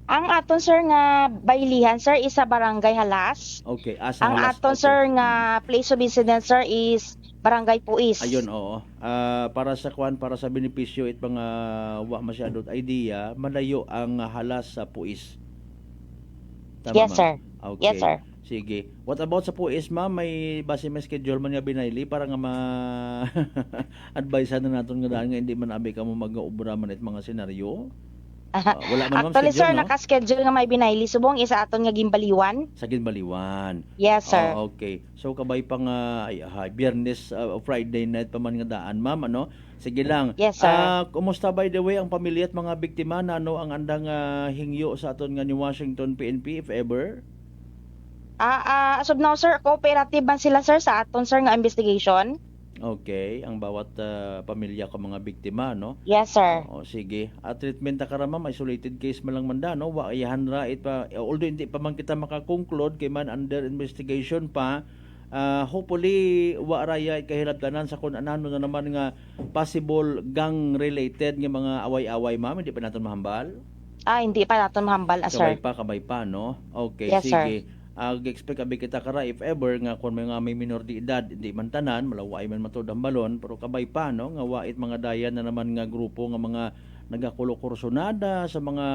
Ang aton sir nga baylihan sir is sa Barangay Halas. Okay, ang Halas. Aton sir nga place of incident sir is Barangay Puis. Ayun, oo. Para sa benepisyo it mga wa masyado idea, malayo ang Halas sa Puis. Tama, yes sir. Okay. Yes sir. Sige. What about sa Puis, ma'am? May base may schedule man nga binayli para nga advise na naton nga dahil nga hindi man abi ka mo mag-obra man it mga senaryo. Wala man actually schedule, sir, no? naka-schedule nga may binayli subong isa aton nga Gimbaliwan. Sa Gimbaliwan. Yes sir. Okay. So kabay pa nga Biyernes Friday night pa man nga daan, ma'am, ano? Sige lang. Yes sir. Kumusta by the way ang pamilya at mga biktima na ang andang hingyo sa aton nga ni Washington PNP if ever? As of now sir, cooperative man sila sir sa aton sir nga investigation. Okay, ang bawat pamilya ko mga biktima, no? Yes sir. Sige. Treatment ta kara ma'am, isolated case man lang manda, no? Wa ayahan ra it pa although hindi pa man kita maka-conclude kay man under investigation pa. Hopefully wa raya kahilabtanan sa kun anano na naman nga possible gang related nga mga away-away ma'am, hindi pa naton mahambal. Hindi pa naton mahambal sir. Kabay pa, no? Okay, yes, sige. Sir. Expect abi kita kara if ever nga kung may minor de edad hindi man tanan malaway man matud ang balon pero kabay pa no nga wait mga dayan na naman nga grupo nga mga nagakulo-kursonada sa mga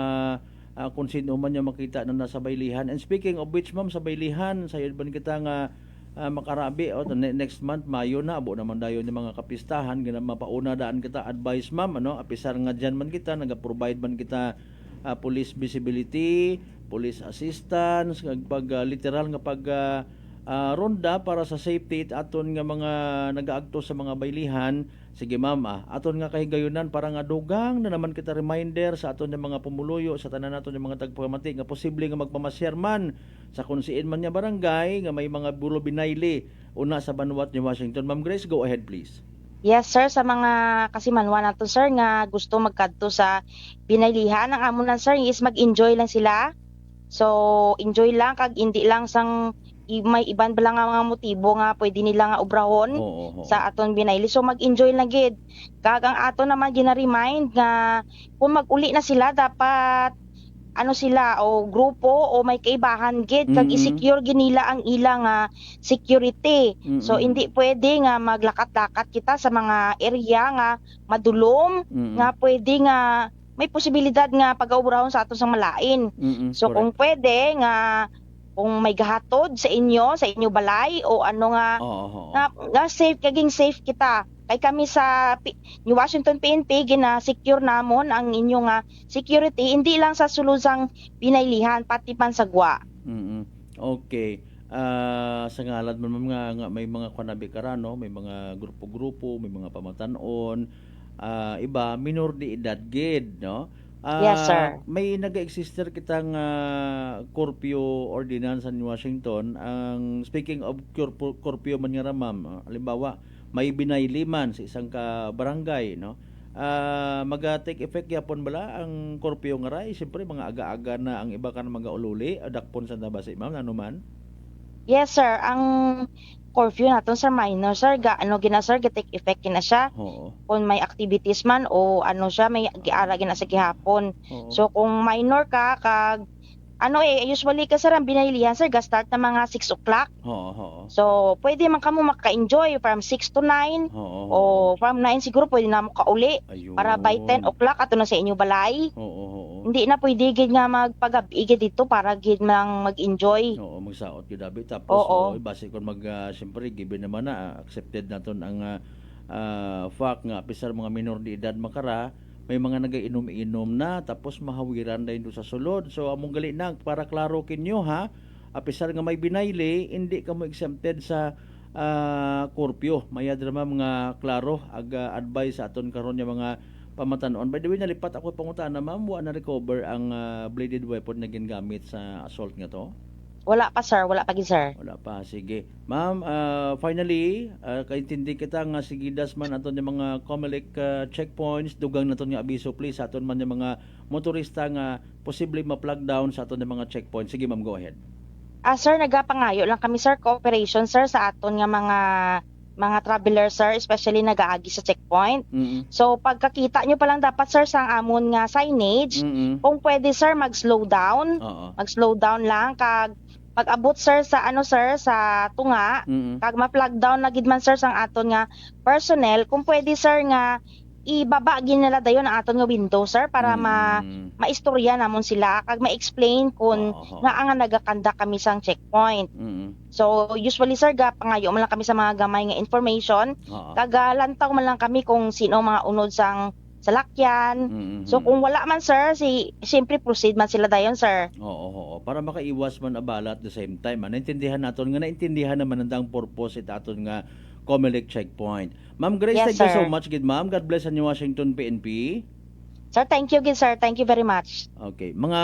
kung sino man niya makita na nasa baylihan. And speaking of which, ma'am, sa baylihan, sayo ban kita nga makarabi next month Mayo na abo naman dayon yung mga kapistahan gina mapauna daan kita advice ma'am apisar nga dyan man kita naga-provide man kita police visibility, police assistance pag literal nga pag ronda para sa safety aton nga mga nagaagto sa mga baylihan. Sige ma'am, aton nga kahigayunan para nga dugang na naman kita reminder sa aton nga mga pumuluyo sa tanan naton nga mga tagpamati nga posible nga magpamasyar man sa kunsiin man niya barangay nga may mga bulo binayli una sa Banwat ni Washington. Ma'am Grace, go ahead please. Yes sir, sa mga kasimanwa nato sir nga gusto magkadto sa binaylihan, ang amo nan sir is mag-enjoy lang sila. So enjoy lang kag hindi lang sang may iban ba lang nga mga motibo nga pwede nila nga obrahon sa aton binayli. So mag-enjoy lang gid. Kag ang aton naman gina-remind nga kung mag-uli na sila dapat sila o grupo o may kaibahan gid kag i-secure ginila ang ilang security. So hindi pwede nga maglakat-lakat kita sa mga area nga madulom nga pwede nga may posibilidad nga pag-obrahon sa aton sang malain. So kung pwede nga kung may gahatod sa inyo balay o nga safe kaging safe kita. Kay kami sa New Washington PNP gina-secure namon ang inyong security hindi lang sa sulusang binaylihan pati man sa gwa. Okay. Sa ngalan man nga may mga kanabi karano, may mga grupo-grupo, may mga pamatanon, iba minor de edad gid, no? Yes, sir. May nag-exister kitang curfew ordinance sa Washington. Ang speaking of curfew man nga ma'am, halimbawa may binayli man sa isang ka barangay, no? Mag-take effect yapon bala ang curfew nga ray. Siyempre mga aga-aga na ang iba kan magaululi, adakpon sa nabasa ma'am ano man. Yes sir, ang curfew naton sir minor sir gina sir take effect kina siya. Kung may activities man o siya may giara gina sa gihapon. So kung minor ka kag usually ka sir ang binaylihan sir ga-start na mga 6 o'clock. So pwede man kamo maka-enjoy from 6 to 9 o from 9 siguro pwede na mo kauli para by 10 o'clock ato na sa inyo balay. Hindi na pwede gid nga magpagabi gid dito para gid mang mag-enjoy. Magsaot gid abi tapos base kon siyempre given naman na accepted naton ang fact nga pisar mga minor de edad makara may mga nagainom-inom na tapos mahawiran na sa sulod. So among gali na para klaro kinyo apisar nga may binayli hindi ka mo exempted sa curfew. May drama mga klaro advice sa aton karon nga mga pamatanon. By the way, nalipat ako pangutan na ma'am, wa na recover ang bladed weapon na gingamit sa assault nga to? Wala pa sir, wala pa gid sir. Wala pa, sige. Ma'am, finally, kaintindi kita nga sigidas man aton yung mga COMELEC checkpoints, dugang naton nga abiso please aton man yung mga motorista nga posible ma-plug down sa aton yung mga checkpoints. Sige ma'am, go ahead. Sir, nagapangayo lang kami sir, cooperation sir sa aton nga mga traveler sir, especially nagaagi sa checkpoint. So pagkakita nyo pa lang dapat sir sang amon nga signage, kung pwede sir mag-slow down. Mag-slow down lang kag pag-abot sir sa sir sa tunga, kag ma-plug down na gid man sir sang aton nga personnel, kung pwede sir nga ibaba ginala dayon ang aton nga window sir para maistorya namon sila kag ma-explain kung nga ang nagakanda kami sang checkpoint. So usually sir pangayo man lang kami sa mga gamay nga information, kag lantaw man lang kami kung sino mga unod sang salakyan. So kung wala man sir, siyempre proceed man sila dayon sir. Para makaiwas man abala at the same time. Naintindihan naton nga naintindihan naman ang purpose it aton nga COMELEC checkpoint. Ma'am Grace, thank you so much gid ma'am. God bless sa New Washington PNP. Sir, thank you gid sir. Thank you very much. Okay, mga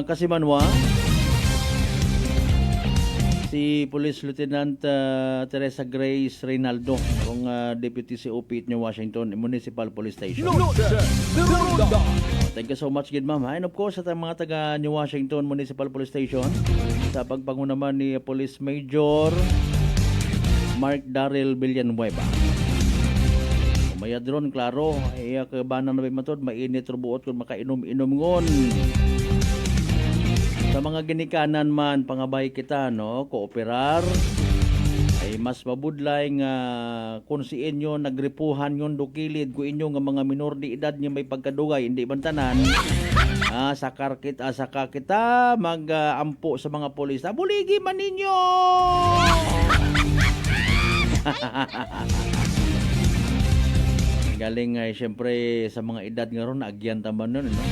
kasimanwa, si Police Lieutenant Teresa Grace Reynaldo, ang Deputy COP at New Washington Municipal Police Station. Thank you so much gid ma'am. And of course sa mga taga New Washington Municipal Police Station sa pagpangunaman naman ni Police Major Mark Darrell Villanueva. Maya drone klaro ay kabanan na matod mainit rubuot kung makainom-inom ngon. Sa mga ginikanan man pangabay kita no, kooperar ay mas mabudlay nga kung si inyo nagripuhan yon do kilid ko inyo nga mga minor di edad nga may pagkadugay hindi bantanan sakar kita saka kita mag-ampo sa mga pulis. Buligi man ninyo. Galing ay syempre sa mga edad nga ron agyan taman nun no?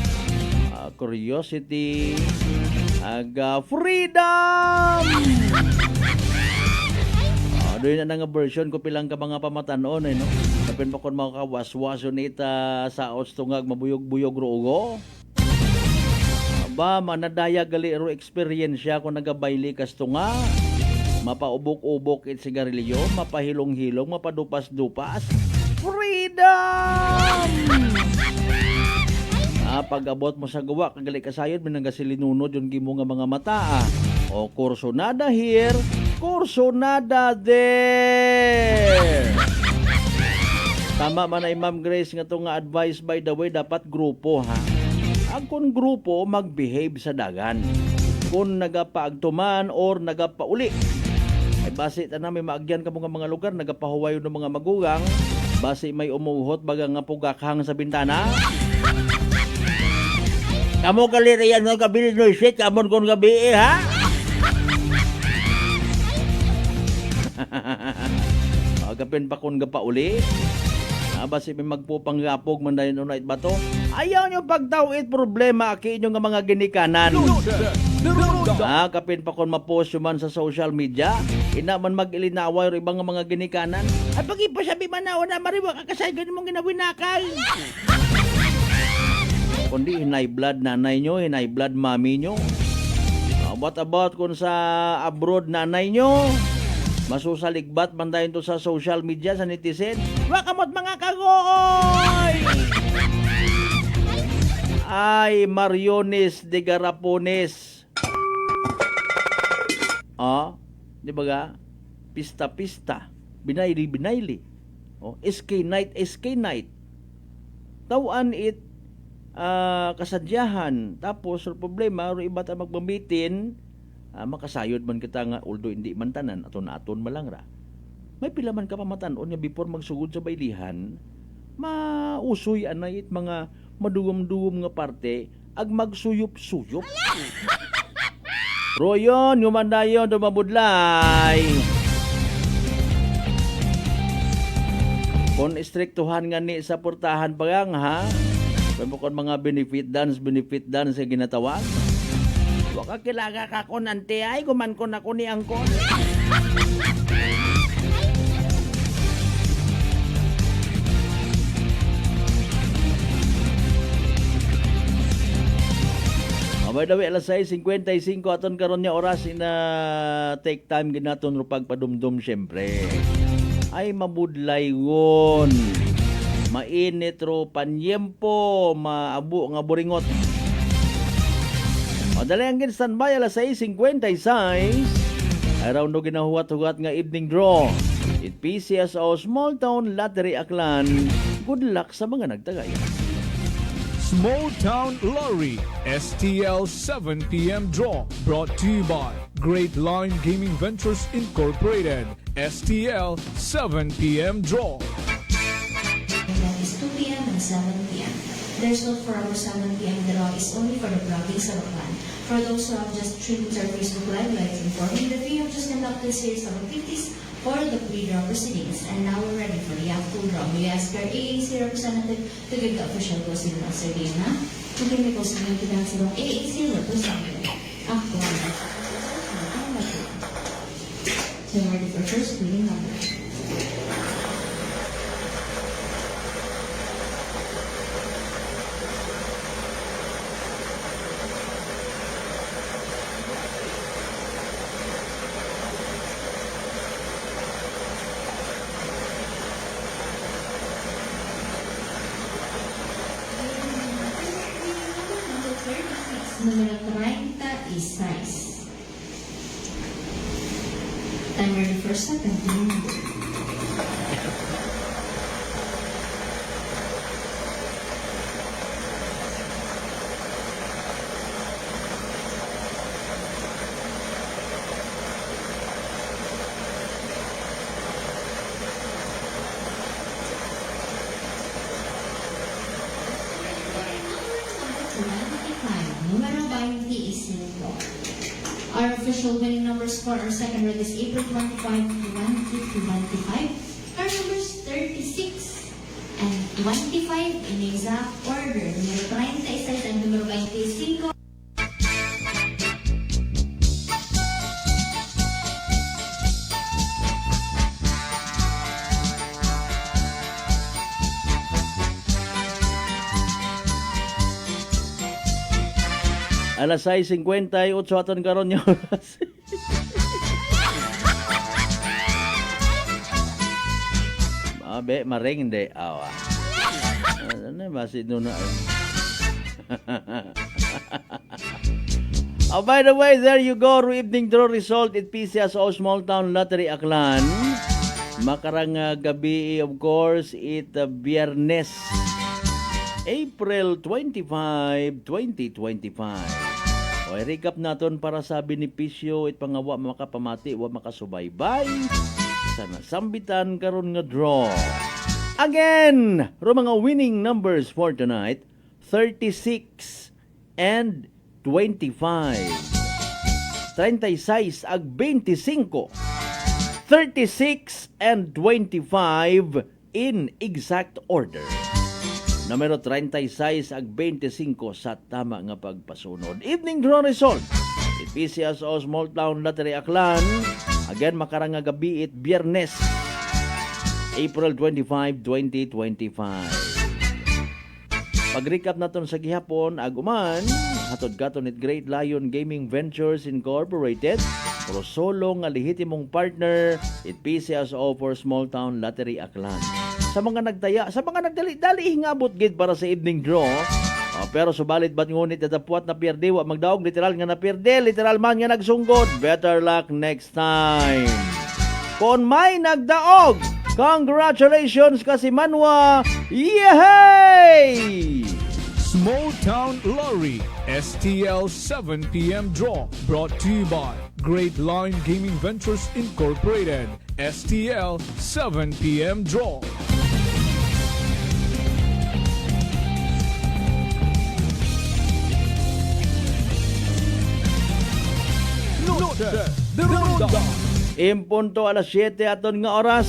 Curiosity freedom. Doon na nga version ko pilang ka mga pamatanon no? Kapin pa kon mga kawaswaso nita sa ostungag mabuyog-buyog rugo. Aba manadaya gali ro eksperyensya ko nagabayli kastunga. Mapaubok-ubok it sigarilyo, mapahilong-hilong, mapadupas-dupas. Freedom! Pag-abot mo sa gawa, kagali kasayod, minagasilunod yung gimo nga mga mata. O kurso nada here, kurso nada there. Tama man ay Ma'am Grace nga to nga advice by the way, dapat grupo ha. Ang kun grupo, mag-behave sa dagan. Kung nagapaagtuman or nagapauli. Ay base na may maagyan ka mga lugar, nagapahuwayo ng mga magugang, base may umuhot baga nga pugakhang sa bintana. Kamu kaliriyan ng kabili no shit, kamon kon gabi ha? Agapin pa kon gapauli. Base may magpupanggapog man dayon unay bato. Ayaw nyo pagtawid problema aki inyo nga mga ginikanan. Kapin pa kon ma-post man sa social media, ina man mag-ilinaway o ibang mga ginikanan. Ay pagipasabi man na wala mariwa kakasay ganun mong ginawinakal. Kundi hinay blood nanay nyo, hinay blood mami nyo. What about kung sa abroad nanay nyo? Masusaligbat man tayo sa social media, sa netizen. Wakamot mga kagoy! Ay, Mariones de Garapones. Di ba ga? Pista-pista. Binayli. SK night. Tawan it kasadyahan. Tapos, problema, iba tayo magbamitin, makasayod man kita nga although hindi man tanan aton malang ra may pila man ka pamatanon nya before magsugod sa baylihan mausoy anay it mga madugom-dugom nga parte ag magsuyop-suyop. Royon yumandayon dumabudlay kon istriktuhan nga ni sa portahan pagang ha kon mga benefit dance sa ginatawan. Waka kilaga ka ko nante ay kuman ko na ko ni angkon. By the way, alas 6:55 aton karon nya oras ina take time ginaton ro pagpadumdum syempre. Ay mabudlaygon. Mainit ro panyempo, maabu nga buringot. Madali ang standby alas 6:56. Araw no ginahuwat-huwat nga evening draw. It PCSO Small Town Lottery Aklan. Good luck sa mga nagtagaya. Small Town Lottery STL 7 p.m. draw brought to you by Great Line Gaming Ventures Incorporated. STL 7 p.m. draw. That is 2 p.m. and 7 p.m. There's no for our 7 p.m. draw is only for the province of Aklan. For those who have just streamed our Facebook Live, I'd inform you that we have just conducted a series of activities for the pre-draw proceedings, and now we're ready for the actual draw. We ask our AAC representative to give the official closing notes. Sir Diana, to give the closing note to the AAC representative. Actual. So we're ready for first reading number. Número 36. Timer for second. Numero 20 is 5. Our official winning numbers for our second round is April 25, 2025. Our numbers 36 and 25 in exact order. Numero 36 and numero 25. Alas 6:58 aton karon yung oras. Mabe, maring hindi. Awa. Ano ba si Nuna? Oh, by the way, there you go. Evening draw result at PCSO Small Town Lottery Aklan. Makarang gabi, of course, Biyernes, April 25, 2025. O, recap naton para sa benepisyo at pangawa makapamati wa makasubaybay sa nasambitan karon nga draw. Again, ro mga winning numbers for tonight, 36 and 25. 36 ag 25. 36 and 25 in exact order. Numero 36 ag 25 sa tama nga pagpasunod. Evening draw result. It PCSO Small Town Lottery Aklan. Again, makarang nga gabi it Biyernes, April 25, 2025. Pag-recap naton sa gihapon, aguman, hatod katon it Great Lion Gaming Ventures Incorporated, pero solo nga lehitimong partner, it PCSO for Small Town Lottery Aklan. Sa mga nagtaya, sa mga nagdali-dali hingabot gid para sa evening draw. Pero subalit ba't ngunit natapwat na pierde, wa magdaog literal nga na pierde, literal man nga nagsunggod. Better luck next time. Kung may nagdaog, congratulations kasi Manwa. Yehey! Small Town Lottery STL 7 p.m. draw brought to you by Great Lion Gaming Ventures Incorporated. STL 7 p.m. draw. De Ronda. Impunto alas 7 aton nga oras.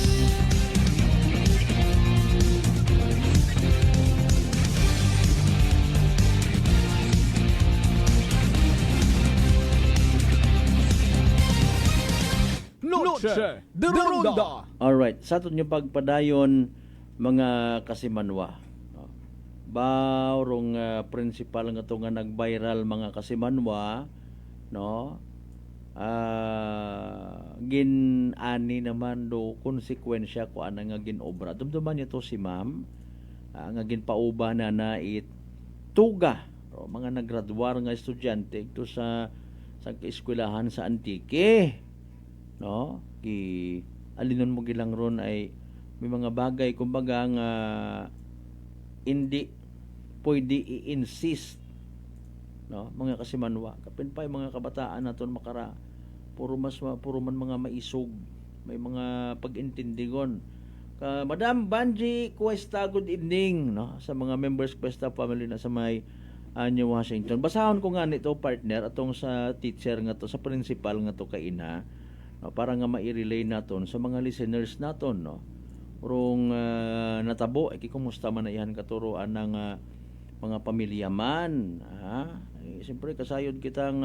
Noche de Ronda. Alright, sa aton yung pagpadayon mga kasimanwa. Bawrong principal nga to nga nag-viral mga kasimanwa, no? Gin-ani naman do konsekwensya ko ana nga ginobra. Dumduman niya to si ma'am, nga ginpauba na it tuga, o, mga naggraduar nga estudyante to sa eskwelahan sa Antique, no? Alinon mo gilang ron ay may mga bagay kumbaga nga hindi pwede i-insist, no, mga kasimanwa. Kapin pa yung mga kabataan naton makara puro man mga maisog, may mga pag-intindigon. Madam Banji Cuesta, good evening, no, sa mga members Cuesta family na sa may New Washington. Basahon ko nga nito partner atong sa teacher nga to, sa principal nga to kaina, no, para nga mai-relay naton sa mga listeners naton, no. Urong natabo kumusta man na ihan katuroan ng mga pamilya man, ha? Siyempre kasayod kitang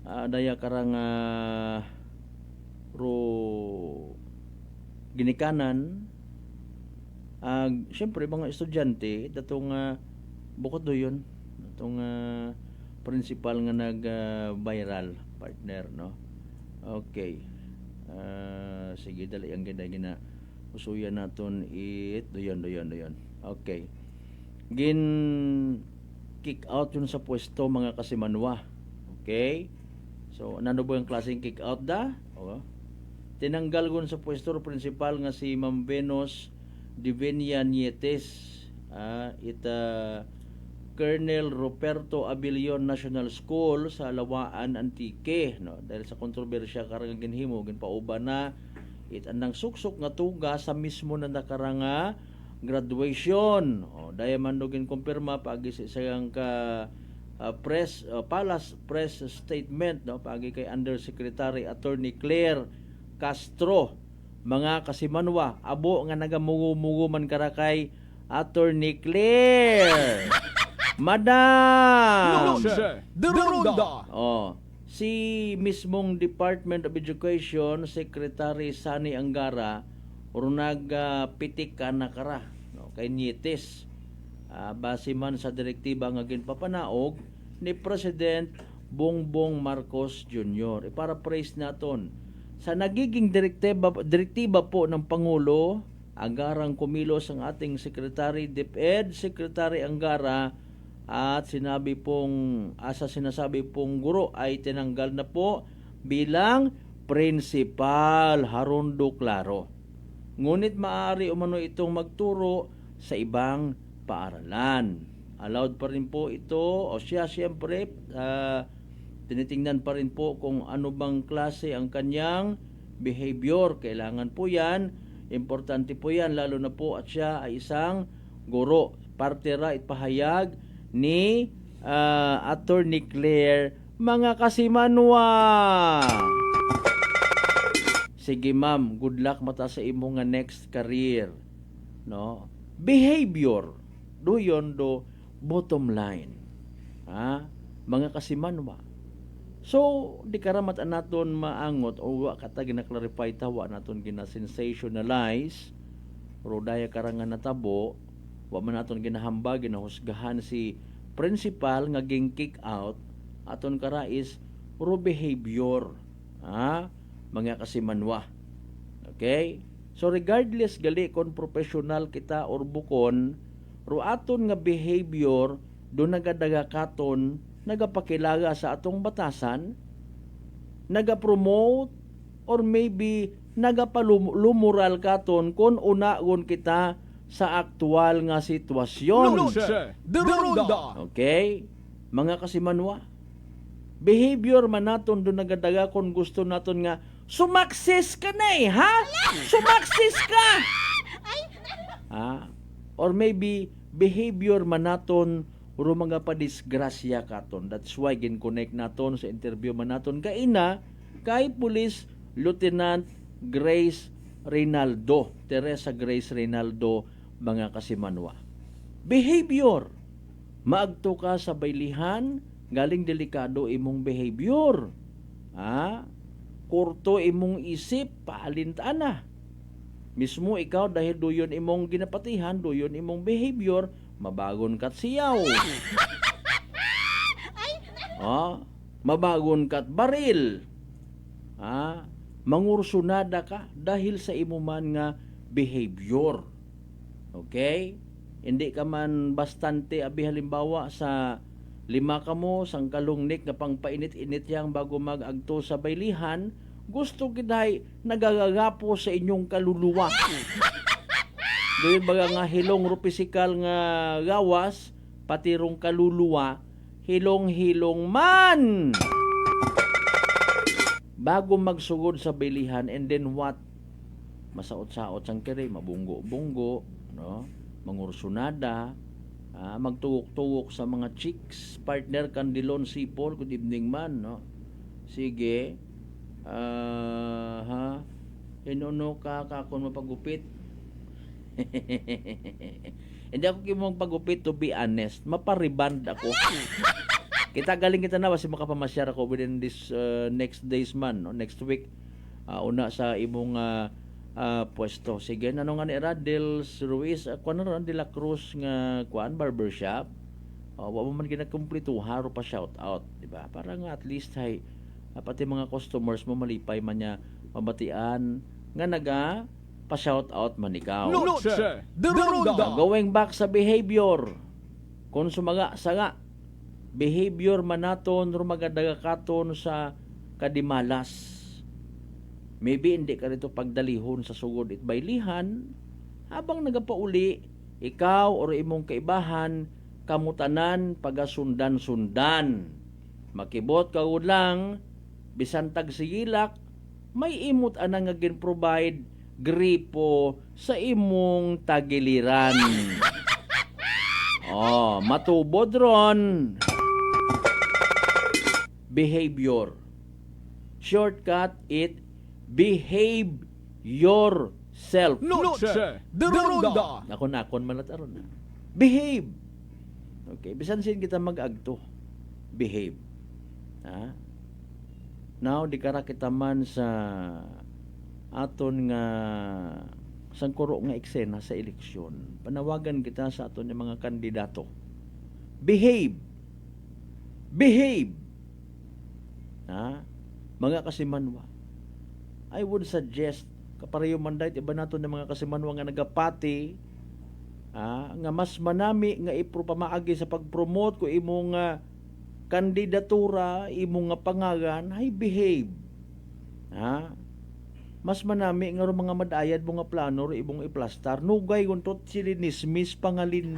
daya karang ginikanan siyempre mga estudyante datong bukod do yun datong principal nga nag-viral partner, no. Okay, sige dali ang gina usuyan naton doyon. Okay, gin kick out yun sa pwesto mga kasimanwa. Okay, so nano ba yung klaseng kick out da? Tinanggal gun sa pwesto principal nga si Ma'am Venus Divenia Nietes, Colonel Roberto Abilion National School sa Lawaan Antique, no, dahil sa kontrobersya karang ginhimo ginpauba na andang suksok nga tuga sa mismo na nakaranga graduation. Daya man do gin kumpirma pag isayang ka Palace press statement no pagi kay Undersecretary Attorney Claire Castro. Mga kasimanwa, abo nga nagamugo-mugo man karakay Attorney Claire. Madam. Si mismong Department of Education Secretary Sani Angara runag pitik ka na kara no kay Nietes. Base man sa direktiba nga ginpapanaog ni President Bongbong Marcos Jr. Iparaphrase naton sa nagiging direktiba po ng Pangulo, agarang kumilos ang ating Secretary DepEd, Secretary Angara, at sinasabi pong guro ay tinanggal na po bilang principal, harundo klaro. Ngunit maaari umano itong magturo sa ibang paaralan. Allowed pa rin po ito o siya siyempre tinitingnan pa rin po kung ano bang klase ang kanyang behavior. Kailangan po yan, importante po yan, lalo na po at siya ay isang guro. Parte ra ipahayag ni Attorney Claire, mga kasimanwa. Sige ma'am, good luck mata sa imo nga next career. No? Behavior, do yon do bottom line. Mga kasimanwa. So, di karamat naton maangot o wa kata gina-clarify tawa naton gina-sensationalize rodaya karangan natabo wa man naton ginahambag ginahusgahan si principal nga ging kick out aton kara is puro behavior mga kasimanwa. Okay, so regardless gali kon professional kita or bukon ro aton nga behavior do nagadaga katon nagapakilaga sa atong batasan, nagapromote or maybe nagapalumural katon kung unagon kita sa aktual nga sitwasyon. Okay? Mga kasimanwa, behavior man naton doon nagadaga kung gusto naton nga sumaksis ka na ha? Sumaksis ka! Or maybe behavior man naton uro mga padisgrasya katon. That's why gin-connect naton sa interview man naton kaina kay Police Lieutenant Grace Reynaldo, Teresa Grace Reynaldo, mga kasimanwa. Behavior. Maagto ka sa baylihan, galing delikado imong behavior. Kurto imong isip, paalintana. Mismo ikaw dahil doyon imong ginapatihan, doyon imong behavior, mabagon kat siyaw. Mabagon kat baril. Mangursunada ka dahil sa imuman nga behavior. Okay? Hindi ka man bastante abi halimbawa sa 5 kamo sang kalungnik nga pangpainit-init yang bago mag-agto sa baylihan, gusto kiday nagagagapo sa inyong kaluluwa. Doon baga nga hilong rupisikal nga gawas, pati rong kaluluwa, hilong-hilong man. Bago magsugod sa bilihan, and then what? Masaot-saot sang kiri, mabunggo-bunggo, no? Mangursunada, magtuwok-tuwok sa mga chicks, partner kandilon sipol, good evening man, no? Sige, inuno ka kakon mapagupit. Hindi ako kimong pagupit, to be honest. Mapariband ako. Kita galing kita na kasi makapamasyar ako within this next days man, no? Next week. Una sa imong pwesto. Sige, ano nga ni Radels Ruiz, kuan na ron de la Cruz nga kuan barbershop. Wa mo man ginakumpleto haro pa shout out, di ba? Para nga at least hay pati mga customers mo malipay man niya mabatian nga naga pa-shout out man ikaw. Going back sa behavior, kung sumaga saga behavior man naton rumagadaga katon sa kadimalas. Maybe hindi ka rito pagdalihon sa sugod it baylihan habang nagapauli ikaw or imong kaibahan kamutanan pagasundan-sundan. Makibot ka lang bisan tag sigilak may imot anang nga gin-provide gripo sa imong tagiliran. Matubod ron. behavior. Shortcut it, behave yourself. Noche de Ronda. Nakon man at aron na. Behave. Okay, bisan sin kita mag-agto. Behave. Ha? Now, di kara kita man sa aton nga sangkuro nga eksena sa eleksyon. Panawagan kita sa aton nga mga kandidato. Behave. Behave. Ha? Mga kasimanwa. I would suggest kapareho man dahit iba nato ng mga kasimanwa nga nagapati nga mas manami nga ipropamaagi sa pag-promote ko imong kandidatura, imong nga pangalan, ay behave. Ha? Mas manami nga ro mga madayad mo nga plano ro imong iplastar, nugay kuntot silinismis pangalin.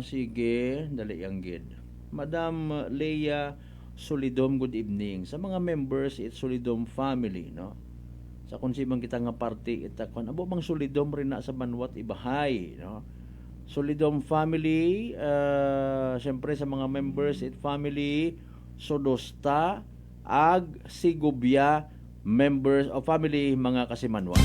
Sige, dali ang gid. Madam Leia Solidom, good evening. Sa mga members, it's Solidom family, no? Sa konsimang kita nga party, itakon, abo bang Solidom rin na sa Banwat Ibahay, no? Solidom family, siyempre sa mga members, it family, Sodosta, Ag, Sigubya, members of family, mga kasimanwa.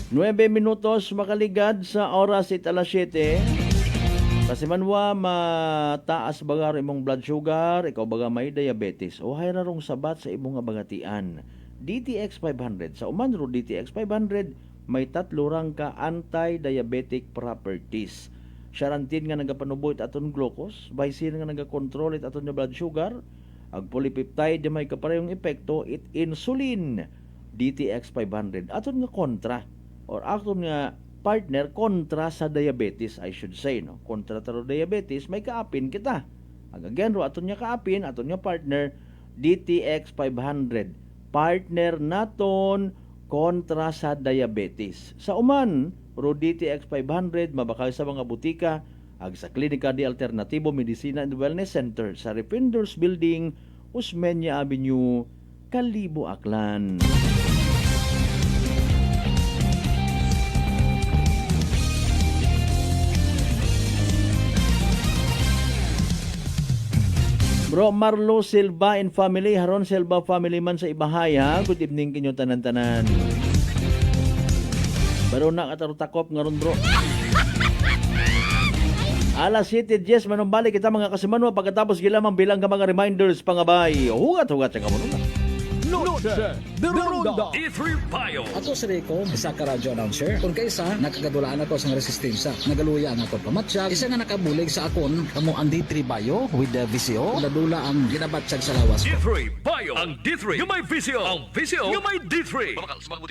Nuebe minutos makaligad sa oras it alas 7. Kasi manwa mataas baga imong blood sugar, ikaw baga may diabetes o hay rarong sabat sa imong bagatian. DTX 500 sa uman ro DTX 500 may 3 rang ka anti-diabetic properties. Siarantin nga nagapanuboy aton glucose, baysin nga nagakontrol it aton blood sugar, ag polypeptide may kaparehong epekto it insulin. DTX 500 aton nga kontra or aton nga partner kontra sa diabetes, I should say, no? Kontra taro diabetes, may kaapin kita. Again, ro aton nga kaapin, aton nga partner, DTX 500. Partner naton kontra sa diabetes. Sa uman, ro DTX 500, mabakal sa mga butika, ag sa Klinika de Alternativo Medicina and Wellness Center sa Refinders Building, Usmeña Avenue, Kalibo, Aklan. Bro Marlo Silva and family, Haron Silva family man sa Ibahay, ha? Good evening kinyo tanan-tanan. Baro na katarutakop ngaron bro. Alas 7, Jess, manumbalik kita mga kasimanwa pagkatapos gilamang bilang ka mga reminders pangabay. Hugat-hugat siya ka mo na. Noche de Ronda. D3 Bio. Ato si Rico, isa ka radio announcer. Kung kaysa, nakagadulaan ako sa resistensya. Nagaluya ang ako pamatsyag. Isa nga nakabulig sa akon, kamo ang D3 Bio with the VCO. Nadula ang ginabatsyag sa lawas ko. D3 Bio. Ang D3 yung may VCO. Ang VCO yung may D3.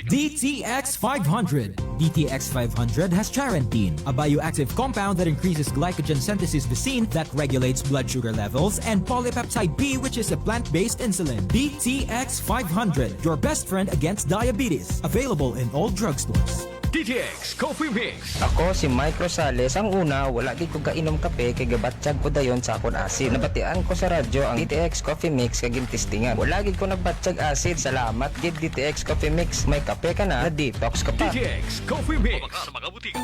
DTX 500. DTX 500 has charantine, a bioactive compound that increases glycogen synthesis vacine that regulates blood sugar levels, and polypeptide B, which is a plant-based insulin. DTX 500, your best friend against diabetes. Available in all drugstores. DTX Coffee Mix. Ako si Mike Rosales. Ang una, wala di ko kainom kape kay gabatsyag ko dayon sa akon asid. Nabatian ko sa radyo ang DTX Coffee Mix kagin testingan. Wala gid ko nagbatsyag asid. Salamat gid DTX Coffee Mix. May kape ka na detox ka pa. DTX Coffee Mix. Sa mga butika.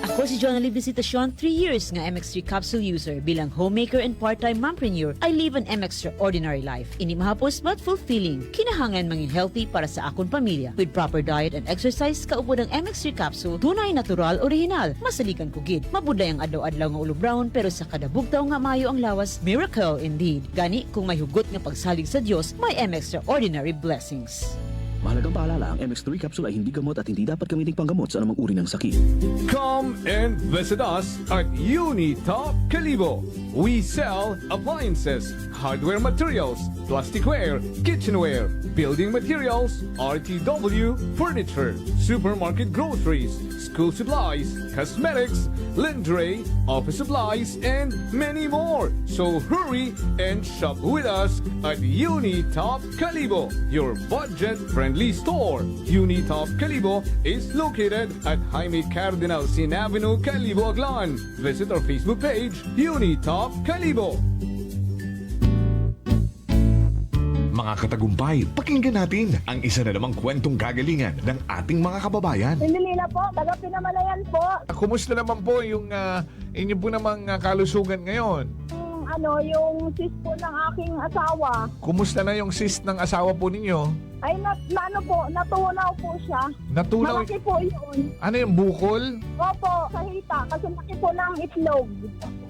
Ako si Jonali Visitacion, 3 years nga MX3 capsule user. Bilang homemaker and part-time mompreneur, I live an extraordinary life. Ini mahapos but fulfilling. Kinahangan mangin healthy para sa akon pamilya. With proper diet and exercise, kaupod ang MX3 capsule, tunay, natural, original. Masaligan ko gid. Mabuday ang adlaw-adlaw nga ulo brown, pero sa kada bugtaw nga mayo ang lawas, miracle indeed. Gani, kung may hugot nga pagsalig sa Dios, may extraordinary blessings. Mahalagang paalala, ang MX3 capsule ay hindi gamot at hindi dapat gamiting panggamot sa anumang uri ng sakit. Come and visit us at Unitop Kalibo. We sell appliances, hardware materials, plasticware, kitchenware, building materials, RTW, furniture, supermarket groceries, school supplies, cosmetics, lingerie, office supplies, and many more. So hurry and shop with us at Unitop Kalibo, your budget-friendly store. Unitop Kalibo is located at Jaime Cardinal Sin Avenue, Kalibo, Aklan. Visit our Facebook page, Unitop Kalibo. Mga mga katagumpay, pakinggan natin ang isa na namang kwentong kagalingan ng ating mga kababayan. Pindilila po, taga Pinamalayan po. Kumusta naman po yung inyo po namang kalusugan ngayon? Yung sis po ng aking asawa. Kumusta na yung cyst ng asawa po ninyo? Ay, natunaw po siya. Natunaw? Malaki po yun. Ano yung bukol? Opo, sa hita. Kasi laki po ng itlog.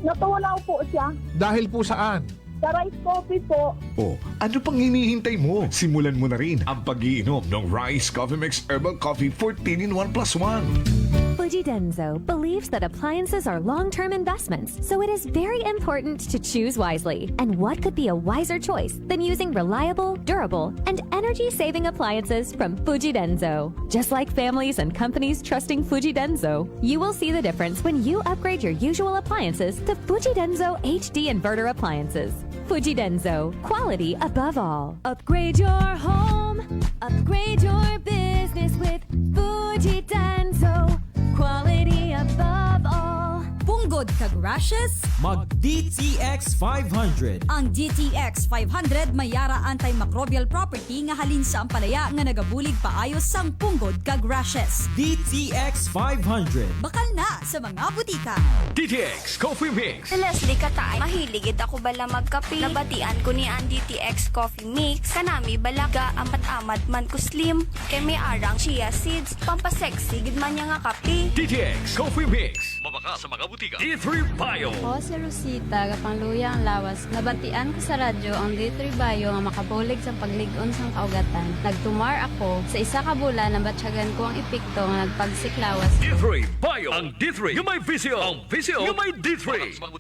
Natunaw po siya. Dahil po saan? Sa rice coffee po. Oh, ano pang hinihintay mo? Simulan mo na rin ang pag-iinom ng Rice Coffee Mix Herbal Coffee 14-in-1 + 1. Fuji Denso believes that appliances are long-term investments, so it is very important to choose wisely. And what could be a wiser choice than using reliable, durable, and energy-saving appliances from Fuji Denso? Just like families and companies trusting Fuji Denso, you will see the difference when you upgrade your usual appliances to Fuji Denso HD inverter appliances. Fuji Denso, quality above all. Upgrade your home, upgrade your business with Fuji Denso, quality above all. Punggod kag rashes? Mag DTX 500. Ang DTX 500 mayara antimicrobial property nga halin sa ampalaya nga nagabulig paayos sang punggod kag rashes. DTX 500. Bakal na sa mga butika. DTX Coffee Mix. Si Leslie Katay, mahiligid ako bala magkape. Nabatian ko ni ang DTX Coffee Mix. Kanami balaga amat-amat man ko slim. Kay may arang chia seeds. Pampasexy gid man niya nga kape. DTX Coffee Mix. Mabaka sa mga butika. D3 Bio. Ako si Rosita, kapangluya ang lawas. Nabatian ko sa radyo ang D3 Bio nga makabulig sa pagligon sang kaugatan. Nagtumar ako. Sa isa ka bulan, nabatsyagan ko ang epekto nga nagpagsiklawas. D3 Bio. Ang D3 yung may visio. Ang visio yung may D3.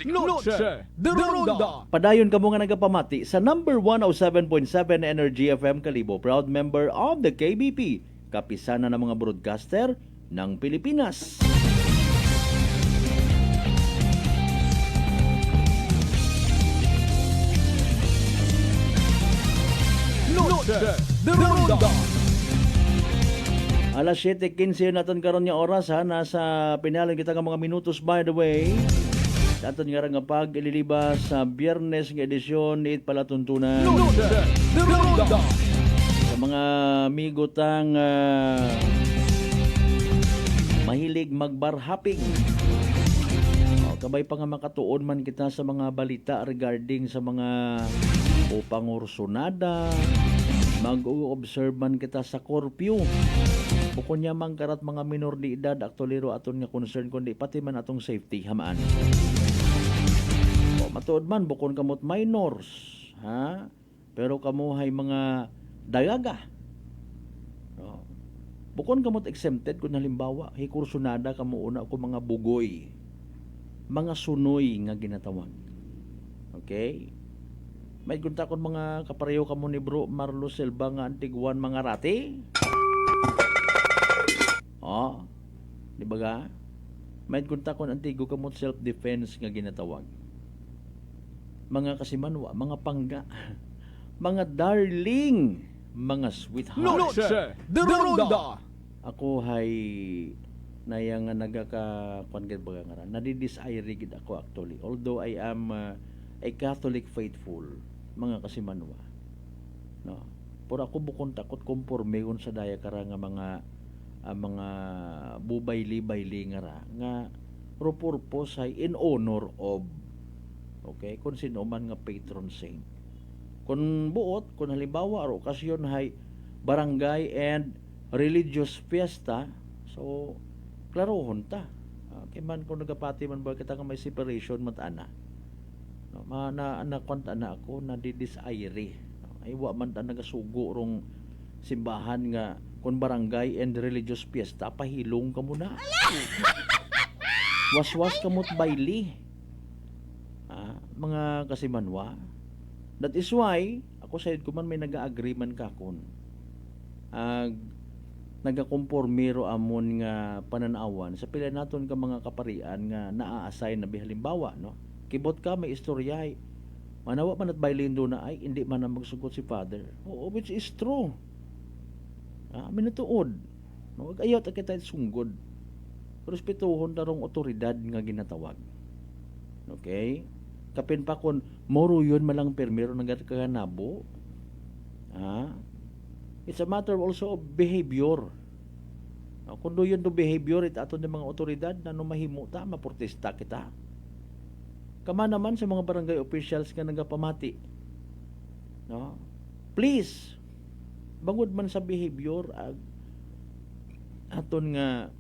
Noche de Ronda. Padayon kamo nga nagapamati sa number 107.7 Energy FM Kalibo, proud member of the KBP, kapisana ng mga broadcaster ng Pilipinas. Noche de Ronda. Alas 7:15 naton karon nga oras ha, nasa pinalang kita nga mga minutos by the way. Sa aton nga nga pag-ililiba sa Biyernes nga edisyon ni Palatuntunan. Noche de Ronda. Sa mga amigo tang mahilig magbarhaping. Kabay pa nga makatuon man kita sa mga balita regarding sa mga pangursunada, mag-observe man kita sa curfew. Bukod niya mang karat mga minor di edad, aktolero aton nga concern kundi pati man atong safety hamaan. Matuod man bukod kamot minors, ha? Pero kamuhay mga dagaga. Bukod kamot exempted kung halimbawa hikursunada kamo una ko mga bugoy, mga sunoy nga ginatawag. Okay? May guntakon mga kapareho kamo ni Bro Marlo Silva nga Antiguan mga rati. Di ba ga? May guntakon antigo kamo self-defense nga ginatawag. Mga kasimanwa, mga pangga, mga darling, mga sweetheart. Noche de Ronda. Ako hay nayang nagaka-kwan gid baga nga nadidesire gid ako actually. Although I am a Catholic faithful, mga kasimanwa. No. Pero ako bukon takot komporme sa daya kara nga mga bubay-libay nga purpose ay in honor of, okay, kung sino man nga patron saint. Kung buot, kung halimbawa o okasyon hay barangay and religious fiesta, so klarohon ta. Okay man kung nagapati man ba kita nga may separation matana. No, kwanta na ako na didesire. Ay wa man ta nagasugo rong simbahan nga kung barangay and religious fiesta pahilong ka muna. Was-was kamot baili. Mga kasimanwa. That is why ako sayod ko man may naga-agreement ka kon. Nagakompormero amon nga pananawan sa pila naton ka mga kaparian nga naa-assign na bihalimbawa, no? Kibot ka may istorya ay manawa man at bailindo na ay hindi man na magsugot si father. Oo, which is true. Minutuod. No, ayaw ta kita sunggod. Respetuhon tarong otoridad nga ginatawag. Okay? Kapin pa kon moro yun malang permero nang kaganabo. It's a matter also of behavior. Kung do yun do behavior, aton ng mga otoridad na mahimo ta, maprotesta kita. Kama naman sa mga barangay officials nga nagapamati. No? Please, bangod man sa behavior, aton nga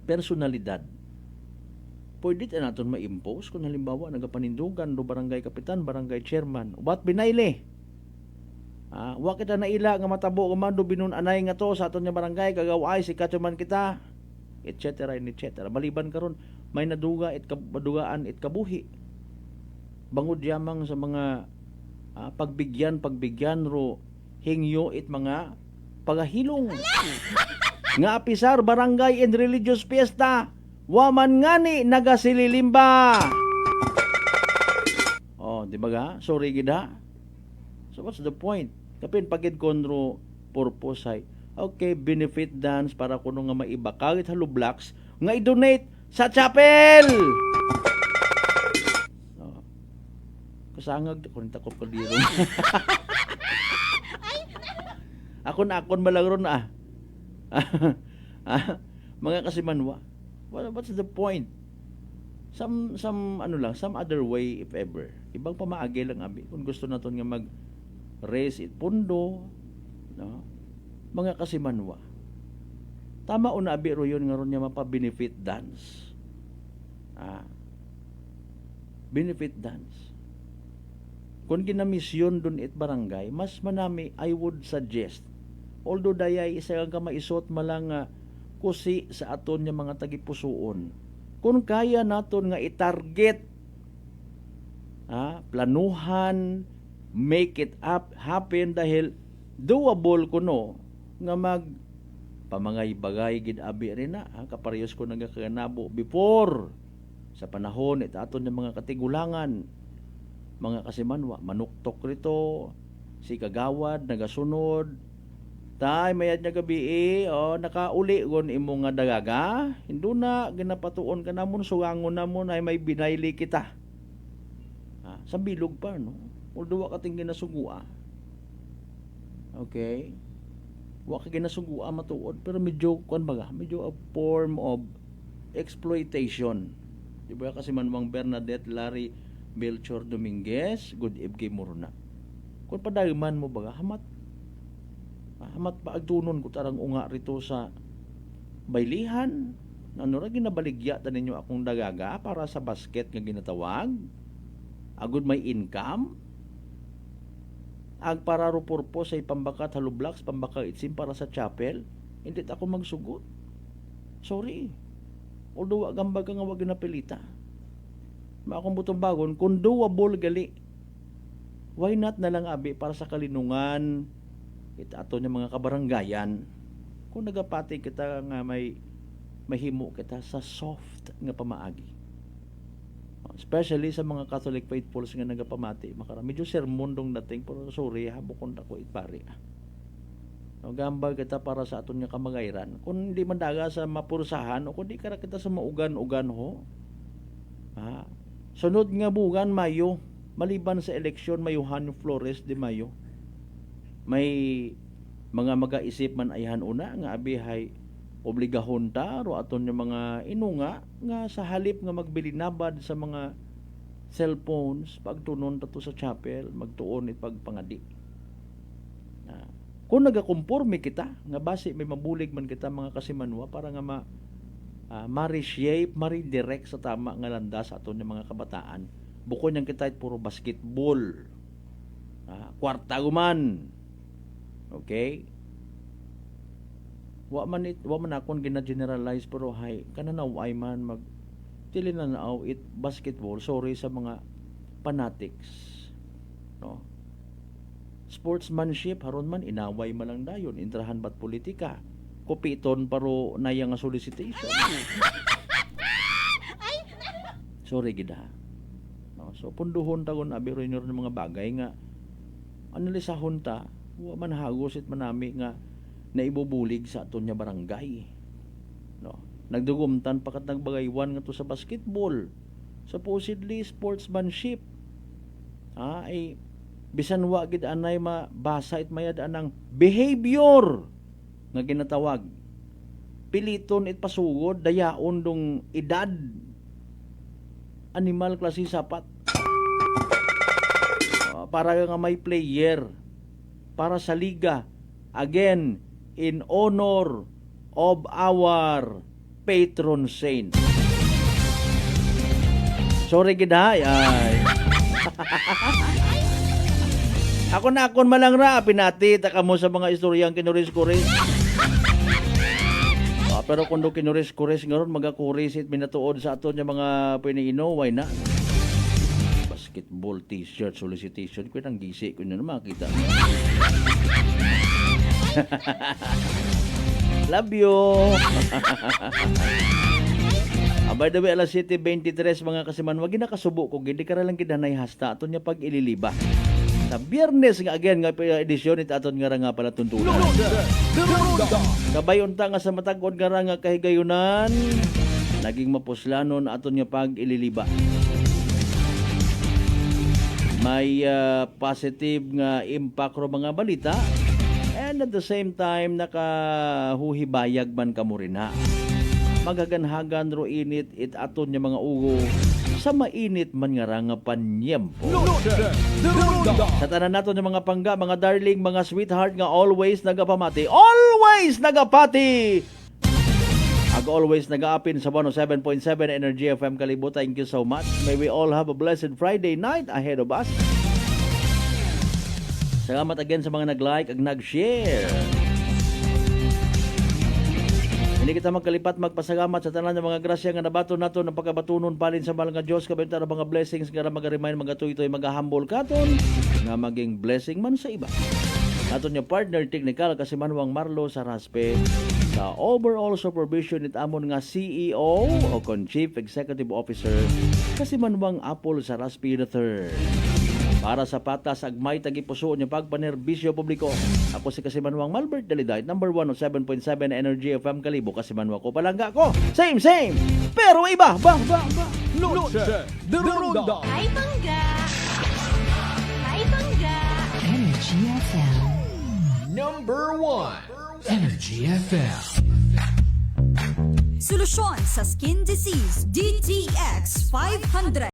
personalidad, pwede ta naton ma-impose kung halimbawa nagapanindugan do barangay kapitan, barangay chairman, ubat binayle. Wa kita naila nga matabo kumando binunanay nga to sa aton nga barangay kagaway si kachuman kita, etc. etc. Maliban karon may naduga it madugaan it kabuhi. Bangod yamang sa mga pagbigyan ro hingyo it mga pagahilong. Nga apisar barangay and religious fiesta, waman ngani nagasililimba. Di ba ga? Sorry gida. So what's the point? Kapin pagid konro purpose ay okay, benefit dance para kuno nga maiba kahit halublaks nga i-donate sa chapel. Kasangag kun ta ko diro. Akon malagron mga kasimanwa. What's the point? Some other way if ever. Ibang pamaagi lang abi kung gusto naton nga mag raise it pundo, no? Mga kasimanwa. Tama una abi ro yun nga ron nga mapa-benefit dance. Benefit dance. Kung ginamisyon dun it barangay, mas manami I would suggest. Although dayay isa ka maisot malang kusi sa aton nga mga tagipusoon. Kung kaya naton nga i-target, planuhan, make it happen dahil doable kuno nga mag pamangay-bagay gid abi rin na kaparehas ko nagakanabo before sa panahon it aton nga mga katigulangan, mga kasimanwa manuktok rito si kagawad nagasunod tay mayad nya gabi nakauli gon imo nga dagaga hinduna ginapatuon ka namon sugangon namon ay may binayli kita sa bilog pa no. Although wa kating ginasugua. Okay? Wa ka ginasugua matuod pero medyo medyo a form of exploitation. Di ba kasi manwang Bernadette Larry Belchor Dominguez, good kay Muruna. Kung padagman mo baga hamat pa agtunon ko tarang unga rito sa baylihan. Ano ra ginabaligya ta ninyo akong dagaga para sa basket nga ginatawag? Agud may income? Ag para ro purpose ay pambakat halublaks, pambaka itsim para sa chapel, hindi ako magsugot. Sorry. Although agambag nga wag napilita. Maakong butong bagon, kung doable gali, why not na lang abi para sa kalinungan itato niya mga kabaranggayan. Kung nagapati kita nga may mahimo kita sa soft nga pamaagi. Especially sa mga Catholic faithfuls nga nagapamati, medyo sermon dong dating pero sorry habukon ako itpari. Gambal kita para sa aton nga kamagayran. Kung hindi man daga sa mapursahan o kung di kara kita sa maugan-ugan ho. Sunod nga bugan Mayo, maliban sa eleksyon Mayuhan Flores de Mayo. May mga magaisip man ayhan una nga abihay obligahon ta ro aton yung mga inunga nga sa halip nga magbilinabad sa mga cellphones pagtunon tato sa chapel magtuon it pagpangadi. Kung nagakomporme kita nga base may mabulig man kita mga kasimanwa para nga ma-reshape, ma-redirect sa tama nga landas aton yung mga kabataan. Bukod niyang kita puro basketball, kwarta guman. Okay? Wa man akong gina-generalize pero hay kananaw ay man mag tilinanaw it basketball, sorry sa mga fanatics, no? Sportsmanship haron man inaway man lang dayon, intrahan bat politika, kupiton paro naya nga solicitation. Sorry gida, no? So punduhon tagon abi ron ng mga bagay nga analisahon ta, wa man hagos it manami nga na ibubulig sa aton nya barangay, no? Nagdugumtan pakat nagbagaywan nga to sa basketball, supposedly sportsmanship, ay bisan wa gid anay mabasa it mayad anang behavior nga ginatawag. Piliton it pasugod dayaon dong edad animal klase sapat. Para nga may player para sa liga, again in honor of our patron saint. Sorry gid ha. Ay. Ako na akon malang ra pinati taka mo sa mga istoryang kinuris-kuris. Pero kung do kinuris-kuris ngaron magakuris it minatuod sa aton nga mga piniino, why na? Basketball t-shirt solicitation ko nang gisi ko na makita. Love you. By the way, alas 7:23 mga kasiman, wag ginakasubo ko gid ka lang kidanay hasta aton nya pag ililiba. Sa Biyernes nga again nga edisyon it aton nga nga pala tuntunan. Kabayon ta nga sa matag-od nga nga kahigayunan, naging mapuslanon aton nya pag ililiba. May positive nga impact ro mga balita and at the same time nakahuhibayag man kamo rin ha. Magaganhagan ro init it aton nya mga ugo sa mainit man nga nga panyempo. Sa tanan naton nya mga pangga, mga darling, mga sweetheart nga always nagapamati. Always nagapati! Ag always nag-aapin sa 107.7 Energy FM Kalibo. Thank you so much. May we all have a blessed Friday night ahead of us. Salamat again sa mga nag-like ag nag-share. Hindi kita magkalipat magpasalamat sa tanan ng mga grasya nga nabato nato ng pagkabatunon palin sa mahal nga Dios kabenta ng mga blessings nga mag-remind mga tuytoy mag-humble katon nga maging blessing man sa iba. Aton yung partner technical kasi Manuang Marlo sa Raspe sa overall supervision it amon nga CEO o kon Chief Executive Officer kasi Manuang Apple sa Raspe III. Para sa patas agmay tagipuso niya pagpanerbisyo publiko. Ako si Kasimanwang Malbert Daliday, number 107.7 Energy FM Kalibo. Kasimanwa ko palangga ko. Same. Pero iba. Noche de Ronda. Hi, Bangga! Energy FM. Number 1 Energy FM. Solusyon sa skin disease, DTX 500.